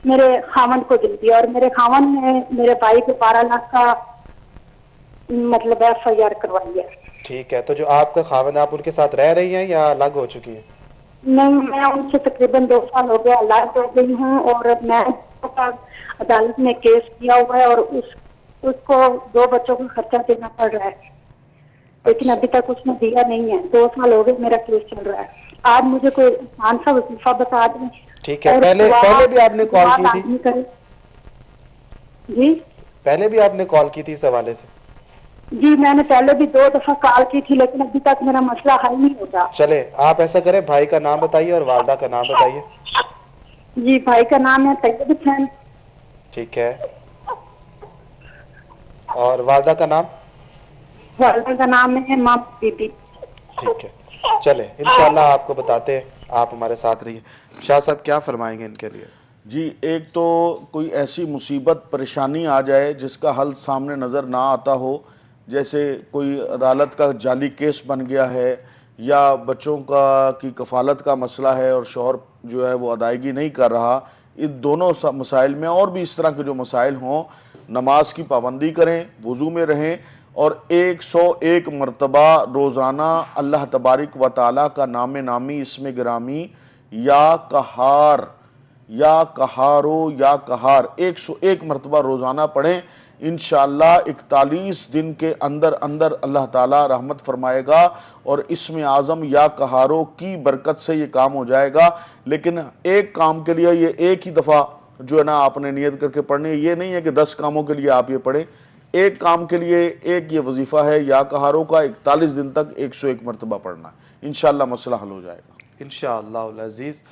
میرے خاوند کو دے دیا، اور میرے خاوند نے میرے بھائی کو 12 لاکھ کا مطلب FIR کروائی ہے۔ ٹھیک ہے، تو جو آپ کا خاوند، آپ ان کے ساتھ رہ رہی ہیں یا الگ ہو چکی ہیں؟ نہیں میں ان سے تقریباً 2 سال ہو گیا الگ ہو گئی ہوں، اور میں عدالت میں کیس کیا ہوا ہے، اور اس کو 2 بچوں کا خرچہ دینا پڑ رہا ہے، لیکن ابھی تک اس نے دیا نہیں ہے۔ 2 سال ہو گئے میرا کیس چل رہا ہے۔ آج مجھے کوئی آسان سا وظیفہ بتا دیں۔ ٹھیک ہے، پہلے بھی آپ نے کال کی تھی؟ جی پہلے بھی آپ نے کال کی تھی اس حوالے سے؟ جی میں نے پہلے بھی 2 دفعہ کال کی تھی، لیکن ابھی تک میرا مسئلہ حل نہیں ہوتا۔ چلے آپ ایسا کریں، بھائی کا نام بتائیے اور والدہ کا نام بتائیے۔ جی بھائی کا نام ہے طیب حسین۔ ٹھیک ہے، اور والدہ کا نام؟ والدہ کا نام ہے ماں بی بی۔ ٹھیک ہے، چلے انشاءاللہ آپ کو بتاتے ہیں، آپ ہمارے ساتھ رہیے۔ شاہ صاحب کیا فرمائیں گے ان کے لیے؟ جی ایک تو کوئی ایسی مصیبت پریشانی آ جائے جس کا حل سامنے نظر نہ آتا ہو، جیسے کوئی عدالت کا جعلی کیس بن گیا ہے، یا بچوں کی کفالت کا مسئلہ ہے اور شوہر جو ہے وہ ادائیگی نہیں کر رہا، ان دونوں مسائل میں اور بھی اس طرح کے جو مسائل ہوں، نماز کی پابندی کریں، وضو میں رہیں، اور 101 مرتبہ روزانہ اللہ تبارک و تعالیٰ کا نام نامی اسم گرامی یا قہار یا قہارو یا قہار 101 مرتبہ روزانہ پڑھیں۔ انشاءاللہ 41 دن کے اندر اندر اللہ تعالیٰ رحمت فرمائے گا، اور اسم اعظم یا قہارو کی برکت سے یہ کام ہو جائے گا۔ لیکن ایک کام کے لیے یہ ایک ہی دفعہ جو ہے نا آپ نے نیت کر کے پڑھنی ہے، یہ نہیں ہے کہ 10 کاموں کے لیے آپ یہ پڑھیں، ایک کام کے لیے ایک یہ وظیفہ ہے یا قہارو کا، 41 دن تک 101 مرتبہ پڑھنا ہے، انشاءاللہ مسئلہ حل ہو جائے گا انشاءاللہ العزیز۔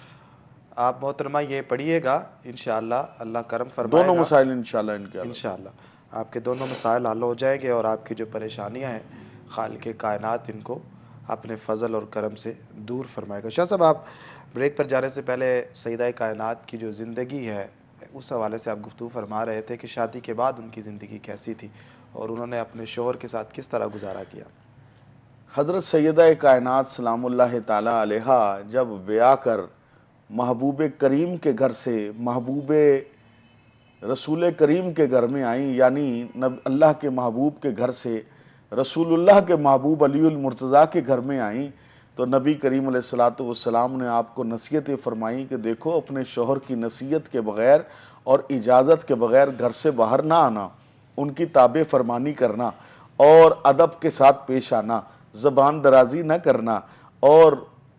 آپ محترمہ یہ پڑھیے گا، انشاءاللہ اللہ کرم فرمائے گا، دونوں مسائل انشاءاللہ ان کے حل انشاءاللہ آپ کے دونوں مسائل حل ہو جائیں گے، اور آپ کی جو پریشانیاں ہیں خالق کائنات ان کو اپنے فضل اور کرم سے دور فرمائے گا۔ شاہ صاحب، آپ بریک پر جانے سے پہلے سیدہ کائنات کی جو زندگی ہے اس حوالے سے آپ گفتگو فرما رہے تھے کہ شادی کے بعد ان کی زندگی کیسی تھی اور انہوں نے اپنے شوہر کے ساتھ کس طرح گزارا کیا۔ حضرت سیدہ کائنات سلام اللہ تعالیٰ علیہا جب بیاہ کر محبوب کریم کے گھر سے محبوب رسول کریم کے گھر میں آئیں، یعنی اللہ کے محبوب کے گھر سے رسول اللہ کے محبوب علی المرتضیٰ کے گھر میں آئیں، تو نبی کریم علیہ السلام نے آپ کو نصیحتیں فرمائیں کہ دیکھو اپنے شوہر کی نصیحت کے بغیر اور اجازت کے بغیر گھر سے باہر نہ آنا، ان کی تابع فرمانی کرنا اور ادب کے ساتھ پیش آنا، زبان درازی نہ کرنا اور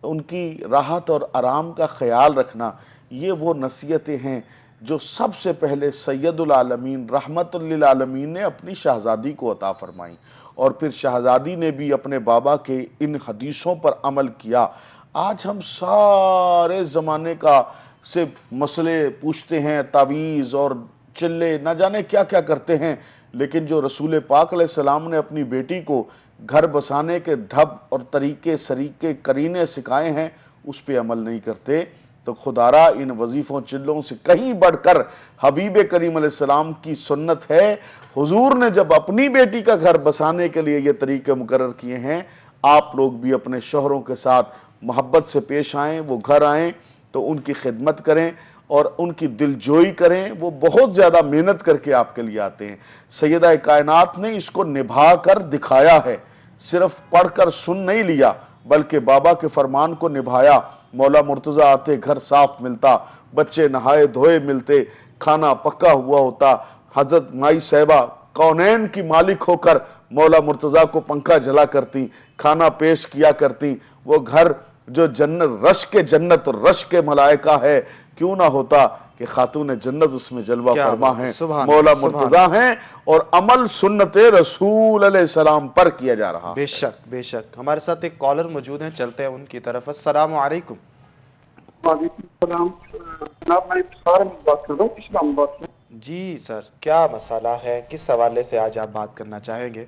ان کی راحت اور آرام کا خیال رکھنا، یہ وہ نصیحتیں ہیں جو سب سے پہلے سید العالمین رحمت للعالمین نے اپنی شہزادی کو عطا فرمائیں، اور پھر شہزادی نے بھی اپنے بابا کے ان حدیثوں پر عمل کیا۔ آج ہم سارے زمانے کا سے مسئلے پوچھتے ہیں، تعویذ اور چلے نہ جانے کیا کیا کرتے ہیں، لیکن جو رسول پاک علیہ السلام نے اپنی بیٹی کو گھر بسانے کے ڈھب اور طریقے سریقے کرینے سکھائے ہیں اس پہ عمل نہیں کرتے، تو خدارا ان وظیفوں چلوں سے کہیں بڑھ کر حبیب کریم علیہ السلام کی سنت ہے۔ حضور نے جب اپنی بیٹی کا گھر بسانے کے لیے یہ طریقے مقرر کیے ہیں، آپ لوگ بھی اپنے شوہروں کے ساتھ محبت سے پیش آئیں، وہ گھر آئیں تو ان کی خدمت کریں اور ان کی دل جوئی کریں، وہ بہت زیادہ محنت کر کے آپ کے لیے آتے ہیں۔ سیدہ کائنات نے اس کو نبھا کر دکھایا ہے، صرف پڑھ کر سن نہیں لیا بلکہ بابا کے فرمان کو نبھایا۔ مولا مرتضیٰ آتے گھر صاف ملتا، بچے نہائے دھوئے ملتے، کھانا پکا ہوا ہوتا، حضرت مائی صاحبہ کونین کی مالک ہو کر مولا مرتضیٰ کو پنکھا جلا کرتی، کھانا پیش کیا کرتی۔ وہ گھر جو جنت رش کے جنت رش کے ملائکہ ہے، کیوں نہ ہوتا کہ خاتون جنت اس میں جلوہ فرما ہیں، مولا مرتضیٰ ہیں، اور عمل سنت رسول علیہ السلام پر کیا جا رہا۔ بے شک بے شک۔ ہمارے ساتھ ایک کالر موجود ہیں، چلتے ہیں ان کی طرف۔ السلام علیکم۔ وعلیکم السلام جناب، میں انتظار میں بات کر رہا ہوں اسلام آباد سے۔ جی سر، کیا مسئلہ ہے، کس حوالے سے آج آپ بات کرنا چاہیں گے؟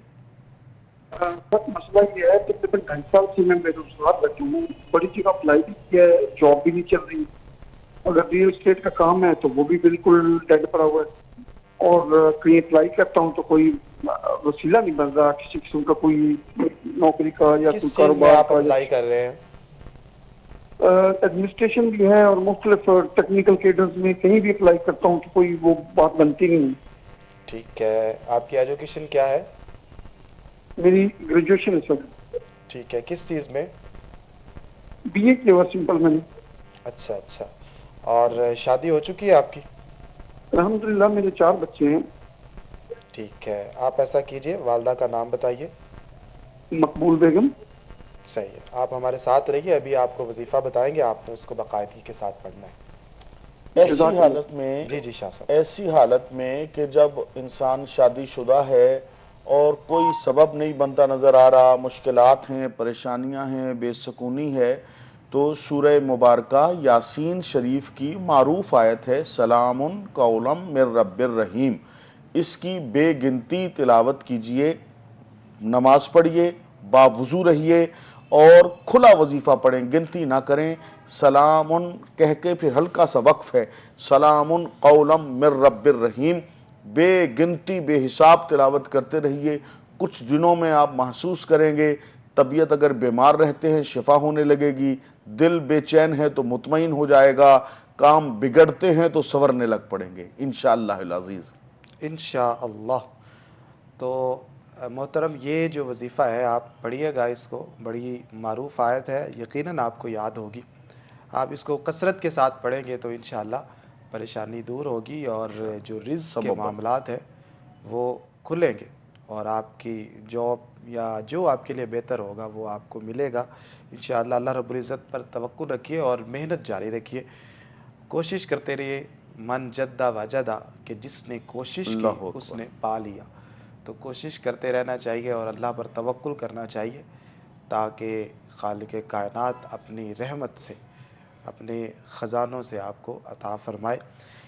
سر مسئلہ یہ ہے کہ تقریباً 2.5 سال سے میں بے روزگار بیٹھا ہوں، بڑی جگہ اپلائی بھی کیا ہے، جاب بھی نہیں چل رہی، اگر ریئل اسٹیٹ کا کام ہے تو وہ بھی بالکل ڈیڈ پڑا ہوا ہے، اور کہیں اپلائی کرتا ہوں تو کوئی وسیلہ نہیں بن رہا کسی قسم کا، کوئی نوکری کا یا کوئی کاروبار آپ اپلائی کر رہے ہیں؟ ایڈمنسٹریشن بھی ہے اور مختلف ٹیکنیکل کیڈرز میں کہیں بھی اپلائی کرتا ہوں تو کوئی وہ بات بنتی نہیں ہے۔ ٹھیک ہے، آپ کی ایجوکیشن کیا ہے؟ میری گریجویشن ہے سر۔ ٹھیک ہے، کس چیز میں؟ بی اے کیا ہوا سمپل میں نے۔ اچھا اچھا، اور شادی ہو چکی ہے آپ کی؟ الحمدللہ میرے 4 بچے ہیں۔ ٹھیک ہے، آپ ایسا کیجئے، والدہ کا نام بتائیے۔ مقبول بیگم۔ صحیح ہے، آپ ہمارے ساتھ رہیے، ابھی آپ کو وظیفہ بتائیں گے، آپ نے اس کو باقاعدگی کے ساتھ پڑھنا ہے۔ ایسی حالت میں جی جی شاہ صاحب، ایسی حالت میں کہ جب انسان شادی شدہ ہے اور کوئی سبب نہیں بنتا نظر آ رہا، مشکلات ہیں، پریشانیاں ہیں، بے سکونی ہے، تو سورہ مبارکہ یاسین شریف کی معروف آیت ہے سلام قولا من رب الرحیم، اس کی بے گنتی تلاوت کیجئے، نماز پڑھیے، باوضو رہیے اور کھلا وظیفہ پڑھیں، گنتی نہ کریں۔ سلام کہہ کے پھر ہلکا سا وقف ہے، سلام قولا من رب الرحیم، بے گنتی بے حساب تلاوت کرتے رہیے۔ کچھ دنوں میں آپ محسوس کریں گے، طبیعت اگر بیمار رہتے ہیں شفا ہونے لگے گی، دل بے چین ہے تو مطمئن ہو جائے گا، کام بگڑتے ہیں تو سنورنے لگ پڑیں گے انشاءاللہ العزیز۔ انشاءاللہ۔ تو محترم، یہ جو وظیفہ ہے آپ پڑھیے گا، اس کو، بڑی معروف آیت ہے، یقیناً آپ کو یاد ہوگی، آپ اس کو کثرت کے ساتھ پڑھیں گے تو انشاءاللہ پریشانی دور ہوگی، اور جو رزق کے معاملات ہیں وہ کھلیں گے اور آپ کی جاب یا جو آپ کے لیے بہتر ہوگا وہ آپ کو ملے گا انشاءاللہ۔ اللہ رب العزت پر توکل رکھیے اور محنت جاری رکھیے، کوشش کرتے رہیے۔ من جدہ وجدہ، کہ جس نے کوشش کی اللہ اکبر۔ اس نے پا لیا۔ تو کوشش کرتے رہنا چاہیے اور اللہ پر توکل کرنا چاہیے تاکہ خالق کائنات اپنی رحمت سے، اپنے خزانوں سے آپ کو عطا فرمائے۔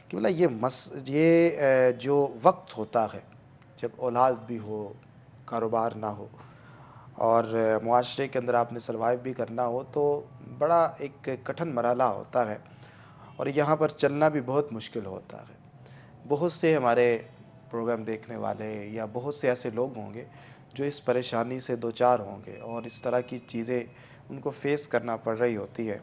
کہ مطلب یہ جو وقت ہوتا ہے جب اولاد بھی ہو، کاروبار نہ ہو اور معاشرے کے اندر آپ نے سروائیو بھی کرنا ہو، تو بڑا ایک کٹھن مرحلہ ہوتا ہے اور یہاں پر چلنا بھی بہت مشکل ہوتا ہے۔ بہت سے ہمارے پروگرام دیکھنے والے یا بہت سے ایسے لوگ ہوں گے جو اس پریشانی سے دوچار ہوں گے اور اس طرح کی چیزیں ان کو فیس کرنا پڑ رہی ہوتی ہے،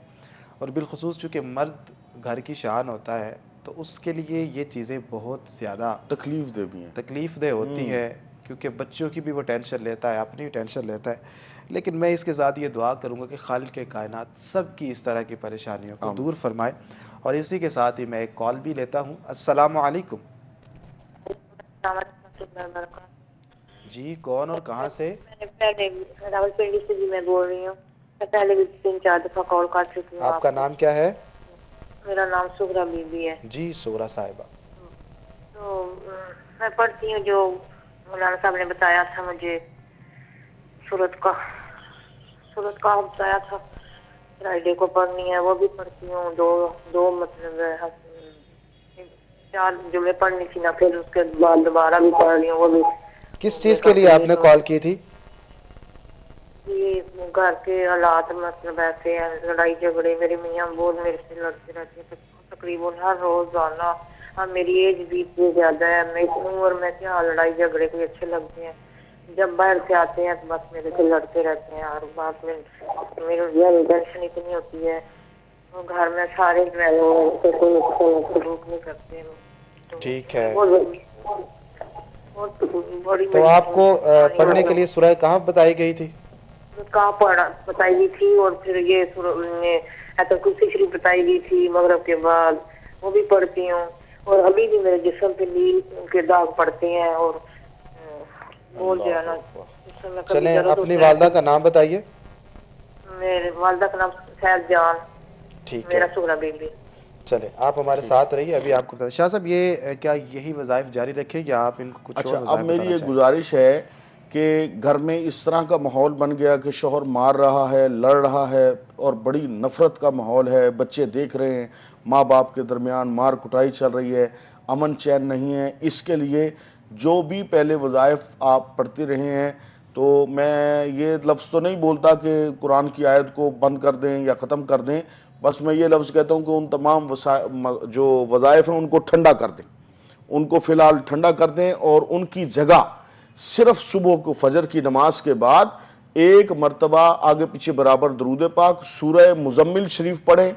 اور بالخصوص چونکہ مرد گھر کی شان ہوتا ہے تو اس کے لیے یہ چیزیں بہت زیادہ تکلیف دہ بھی ہیں، تکلیف دہ ہوتی ہے، کیونکہ بچوں کی بھی وہ ٹینشن لیتا ہے، اپنی بھی ٹینشن لیتا ہے۔ لیکن میں اس کے ساتھ یہ دعا کروں گا کہ خالق کائنات سب کی اس طرح کی پریشانیوں کو دور فرمائے۔ اور اسی کے ساتھ ہی میں ایک کال بھی لیتا ہوں۔ السلام علیکم۔ جی کون اور کہاں سے؟ میں پہلے راولپنڈی سے جی میں بول رہی ہوں، میں پہلے بھی 3-4 دفعہ کال کر چکی ہوں۔ آپ کا نام کیا ہے؟ میرا نام سغرا بی بی ہے۔ جی سغرا صاحبہ۔ تو میں پڑھتی ہوں جو مولانا صاحب نے بتایا تھا مجھے، سورت کا بتایا تھا، فرائیڈے کو پڑھنی ہے، وہ بھی پڑھتی ہوں۔ دو مطلب 4 جملے پڑھنی تھی نا، پھر اس کے بعد دوبارہ بھی پڑھ رہی ہوں۔ وہ بھی کس چیز کے لیے آپ نے کال کی تھی؟ یہ گھر کے حالات مطلب ایسے ہیں، لڑائی جھگڑے، میرے میاں بہت میرے سے لڑتے رہتے ہیں تقریباً ہر روز آنا۔ اب میری ایج بھی اتنی زیادہ ہے، میں اتنی عمر میں کیا لڑائی جھگڑے کوئی اچھے لگتے ہیں؟ جب باہر سے آتے ہیں تو بس میرے سے لڑتے رہتے ہیں، اور بعد میں میری ٹینشن اتنی ہوتی ہے، گھر میں سارے کوئی سلوک نہیں کرتے۔ ٹھیک ہے، تو آپ کو پڑھنے کے لیے سورہ کہف بتائی گئی تھی؟ کہاں بتائی گئی تھی، اور پھر یہ ایت الکرسی شریف بتائی گئی تھی مغرب کے بعد، وہ بھی پڑھتی ہوں۔ اور ابھی بھی میرے جسم پہ نیل کے داغ پڑتے ہیں، اور بہت جو ہے نا جسم میں کبھی چلیں درد اپنی ہوتا ہے۔ والدہ کا نام بتائیے۔ میرے والدہ کا نام سید جان، ٹھیک ہے، میرا سغرا بی بی۔ چلے آپ ہمارے ساتھ رہیے، ابھی آپ کو بتا شاہ صاحب یہ کیا یہی وظائف جاری رکھیں یا آپ ان کو کچھ اور اچھا، وظائف اب میری بتانا یہ چاہیں؟ گزارش ہے کہ گھر میں اس طرح کا ماحول بن گیا کہ شوہر مار رہا ہے، لڑ رہا ہے، اور بڑی نفرت کا ماحول ہے، بچے دیکھ رہے ہیں، ماں باپ کے درمیان مار کٹائی چل رہی ہے، امن چین نہیں ہے۔ اس کے لیے جو بھی پہلے وظائف آپ پڑھتے رہے ہیں، تو میں یہ لفظ تو نہیں بولتا کہ قرآن کی آیت کو بند کر دیں یا ختم کر دیں، بس میں یہ لفظ کہتا ہوں کہ ان تمام جو وظائف ہیں ان کو ٹھنڈا کر دیں، ان کو فی الحال ٹھنڈا کر دیں، اور ان کی جگہ صرف صبح کو فجر کی نماز کے بعد ایک مرتبہ آگے پیچھے برابر درود پاک سورہ مزمل شریف پڑھیں،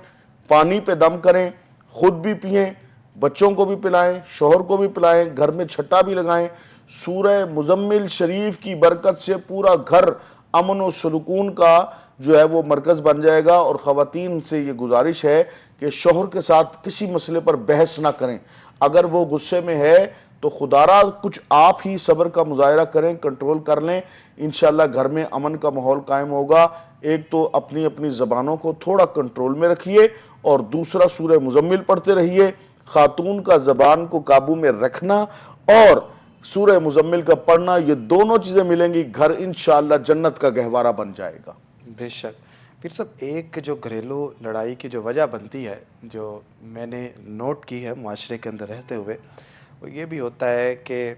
پانی پہ دم کریں، خود بھی پئیں، بچوں کو بھی پلائیں، شوہر کو بھی پلائیں، گھر میں چھٹا بھی لگائیں۔ سورہ مزمل شریف کی برکت سے پورا گھر امن و سکون کا جو ہے وہ مرکز بن جائے گا۔ اور خواتین سے یہ گزارش ہے کہ شوہر کے ساتھ کسی مسئلے پر بحث نہ کریں، اگر وہ غصے میں ہے تو خدارہ کچھ آپ ہی صبر کا مظاہرہ کریں، کنٹرول کر لیں، انشاءاللہ گھر میں امن کا ماحول قائم ہوگا۔ ایک تو اپنی زبانوں کو تھوڑا کنٹرول میں رکھیے، اور دوسرا سورہ مزمل پڑھتے رہیے۔ خاتون کا زبان کو قابو میں رکھنا اور سورہ مزمل کا پڑھنا، یہ دونوں چیزیں ملیں گی، گھر انشاءاللہ جنت کا گہوارہ بن جائے گا۔ بے شک۔ پھر سب ایک جو گھریلو لڑائی کی جو وجہ بنتی ہے، جو میں نے نوٹ کی ہے معاشرے کے اندر رہتے ہوئے، وہ یہ بھی ہوتا ہے کہ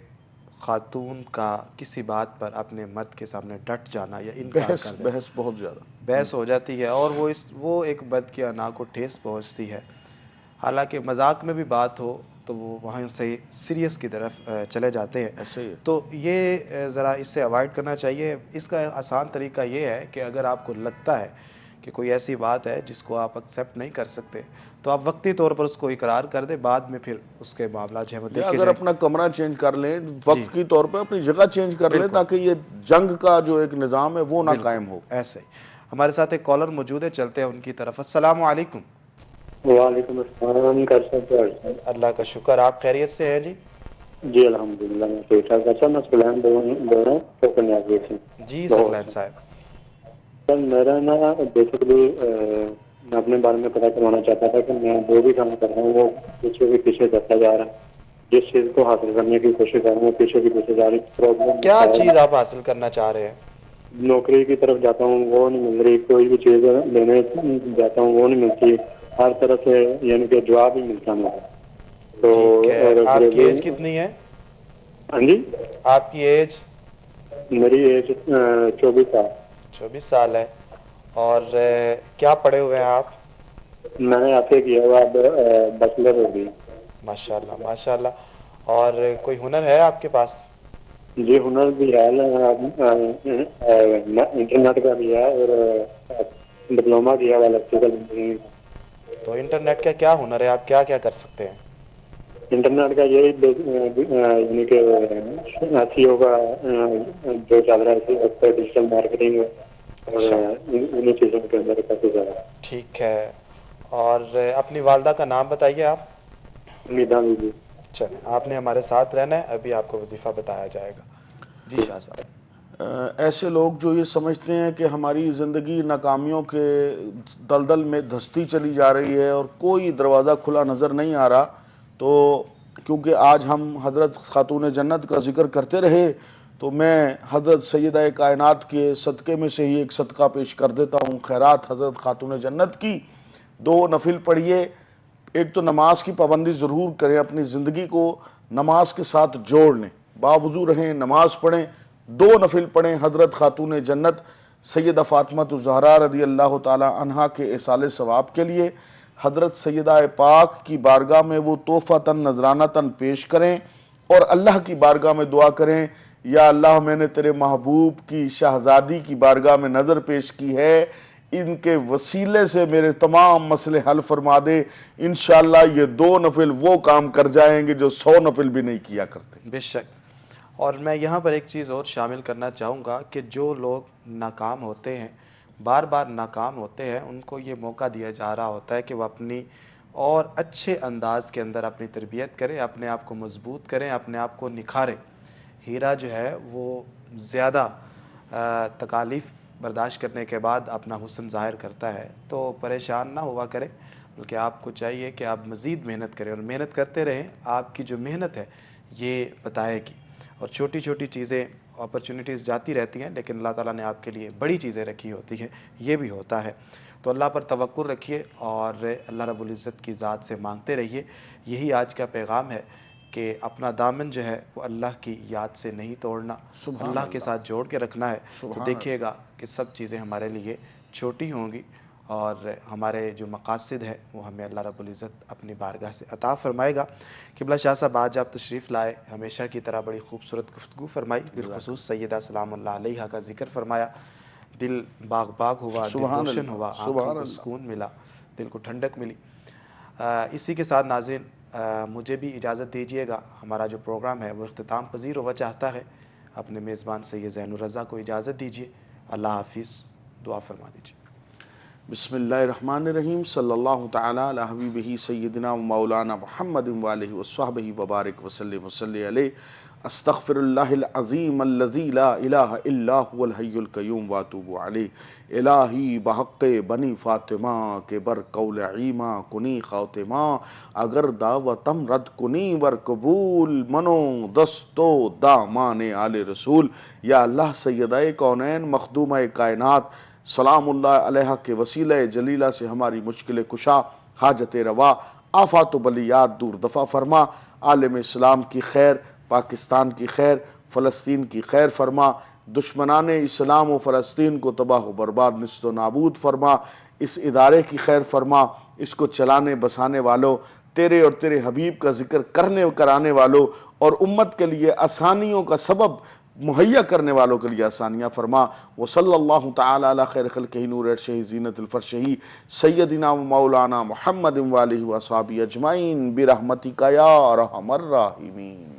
خاتون کا کسی بات پر اپنے مرد کے سامنے ڈٹ جانا یا انکار کر دینا، بحث بہت زیادہ بحث ہو جاتی ہے، اور وہ ایک بد کی انا کو ٹھیس پہنچتی ہے۔ حالانکہ مذاق میں بھی بات ہو تو وہ وہاں سے سیریس کی طرف چلے جاتے ہیں۔ ایسے ہی ہے۔ تو یہ ذرا اس سے اوائڈ کرنا چاہیے۔ اس کا آسان طریقہ یہ ہے کہ اگر آپ کو لگتا ہے کہ کوئی ایسی بات ہے جس کو آپ ایکسیپٹ نہیں کر سکتے تو آپ وقتی طور پر اس کو اقرار کر دیں، بعد میں پھر اس کے معاملات جو ہے وہ دیکھے اگر جائیں۔ اپنا کمرہ چینج کر لیں، وقت کی طور پہ اپنی جگہ چینج کر لیں، تاکہ یہ جنگ کا جو ایک نظام ہے وہ نہ قائم ہو۔ ایسے ہی ہمارے ساتھ ایک کالر موجود ہے، چلتے ہیں ان کی طرف۔ السلام علیکم۔ وعلیکم السلام، کیسے ہیں؟ اللہ کا شکر، آپ خیریت سے ہیں؟ جی جی الحمدللہ میں ٹھیک ٹھاک. اچھا میں سلیم بول رہا ہوں ٹوکن نیازی سے. جی ثقلین صاحب. سر میرا نا بیسکلی میں اپنے بارے میں پتہ کروانا چاہتا تھا کہ میں جو بھی کام کر رہا ہوں وہ پیچھے کرتا جا رہا ہے. جس چیز کو حاصل کرنے کی کوشش کر رہا ہوں پیچھے جا رہی. پرابلم کیا چیز آپ حاصل کرنا چاہ رہے ہیں؟ نوکری کی طرف جاتا ہوں وہ نہیں مل رہی, کوئی بھی چیز لینے جاتا ہوں وہ نہیں ملتی, ہر طرح سے یعنی کہ جواب ہی ملتا نہیں. تو ٹھیک ہے. اور آپ کی ایج کتنی ہے؟ ہاں جی آپ کی ایج؟ میری ایج 24 سال. 24 سال ہے. اور کیا پڑھے ہوئے ہیں آپ؟ میں نے آپ سے کیا ہوا اب بیچلر ہو گئی. ماشاء اللہ ماشاء اللہ. اور کوئی ہنر ہے آپ کے پاس؟ جی ہنر بھی ہے, انٹرنیٹ کا بھی ہے اور ڈپلوما کیا ہوا الیکٹریکل انجینئرنگ. تو انٹرنیٹ کا کیا ہنر ہے, آپ کیا کیا کر سکتے ہیں؟ انٹرنیٹ کا یہی یعنی کہ SEO کا جو چل رہا ہے ڈیجیٹل مارکیٹنگ اور اچھا انہیں چیزوں کے اندر کافی زیادہ. ٹھیک ہے. اور اپنی والدہ کا نام بتائیے آپ. امیدہ بھی. چلیں آپ نے ہمارے ساتھ رہنا ہے, ابھی آپ کو وظیفہ بتایا جائے گا. جی شاہ صاحب. ایسے لوگ جو یہ سمجھتے ہیں کہ ہماری زندگی ناکامیوں کے دلدل میں دھستی چلی جا رہی ہے اور کوئی دروازہ کھلا نظر نہیں آ رہا, تو کیونکہ آج ہم حضرت خاتون جنت کا ذکر کرتے رہے تو میں حضرت سیدہ کائنات کے صدقے میں سے ہی ایک صدقہ پیش کر دیتا ہوں. خیرات حضرت خاتون جنت کی 2 نفل پڑھیے. ایک تو نماز کی پابندی ضرور کریں, اپنی زندگی کو نماز کے ساتھ جوڑ لیں, باوضو رہیں, نماز پڑھیں, 2 نفل پڑھیں حضرت خاتون جنت سیدہ فاطمہ الزہرا رضی اللہ تعالی عنہا کے ایصال ثواب کے لیے. حضرت سیدہ پاک کی بارگاہ میں وہ تحفۃً نذرانۃً پیش کریں اور اللہ کی بارگاہ میں دعا کریں, یا اللہ میں نے تیرے محبوب کی شہزادی کی بارگاہ میں نظر پیش کی ہے, ان کے وسیلے سے میرے تمام مسئلے حل فرما دے. انشاءاللہ یہ 2 نفل وہ کام کر جائیں گے جو 100 نفل بھی نہیں کیا کرتے. بے شک. اور میں یہاں پر ایک چیز اور شامل کرنا چاہوں گا کہ جو لوگ ناکام ہوتے ہیں, بار بار ناکام ہوتے ہیں, ان کو یہ موقع دیا جا رہا ہوتا ہے کہ وہ اپنی اور اچھے انداز کے اندر اپنی تربیت کریں, اپنے آپ کو مضبوط کریں, اپنے آپ کو نکھاریں. ہیرا جو ہے وہ زیادہ تکالیف برداشت کرنے کے بعد اپنا حسن ظاہر کرتا ہے, تو پریشان نہ ہوا کریں, بلکہ آپ کو چاہیے کہ آپ مزید محنت کریں اور محنت کرتے رہیں. آپ کی جو محنت ہے یہ بتائے گی. اور چھوٹی چھوٹی چیزیں اپرچونیٹیز جاتی رہتی ہیں, لیکن اللہ تعالیٰ نے آپ کے لیے بڑی چیزیں رکھی ہوتی ہیں, یہ بھی ہوتا ہے. تو اللہ پر توکل رکھیے اور اللہ رب العزت کی ذات سے مانگتے رہیے. یہی آج کا پیغام ہے کہ اپنا دامن جو ہے وہ اللہ کی یاد سے نہیں توڑنا, اللہ کے ساتھ جوڑ کے رکھنا ہے. تو دیکھیے گا کہ سب چیزیں ہمارے لیے چھوٹی ہوں گی اور ہمارے جو مقاصد ہے وہ ہمیں اللہ رب العزت اپنی بارگاہ سے عطا فرمائے گا. قبلہ شاہ صاحب آج آپ تشریف لائے, ہمیشہ کی طرح بڑی خوبصورت گفتگو فرمائی, بالخصوص سیدہ سلام اللہ علیہا کا ذکر فرمایا. دل باغ باغ ہوا, دل روشن ہوا, آنکھوں کو سکون ملا, دل کو ٹھنڈک ملی. اسی کے ساتھ ناظرین مجھے بھی اجازت دیجیے گا, ہمارا جو پروگرام ہے وہ اختتام پذیر ہوا چاہتا ہے. اپنے میزبان سید زین الرضا کو اجازت دیجیے. اللہ حافظ. دعا فرما دیجیے. بسم اللہ الرحمن الرحیم. صلی اللہ تعالی علی حبیبہ سیدنا و مولانا محمد و آلہ و صحبہ وبارک وسلم وصلی علیہ. استغفر اللہ العظیم الذی لا الہ الا هو الحی القیوم واتوب علیہ. الہی بحق بنی فاطمہ کے بر قول عیمہ کنی خاتمہ, اگر دعوتم رد کنی ور قبول منو دستو دامان آل رسول. یا اللہ سیدہ کونین مخدومہ کائنات سلام اللہ علیہ کے وسیلہ جلیلہ سے ہماری مشکل کشا, حاجت روا, آفات و بلیات دور دفع فرما. عالم اسلام کی خیر, پاکستان کی خیر, فلسطین کی خیر فرما. دشمنان اسلام و فلسطین کو تباہ و برباد نست و نابود فرما. اس ادارے کی خیر فرما. اس کو چلانے بسانے والوں, تیرے اور تیرے حبیب کا ذکر کرنے و کرانے والوں اور امت کے لیے آسانیوں کا سبب مہیا کرنے والوں کے لیے آسانیاں فرما. وصلی اللہ تعالی علی خیر خلقہ نور عرشہ زینت الفرشہ سیدنا و مولانا محمد و آلہ و اصحابہ اجمعین برحمتک یا ارحم الراحمین.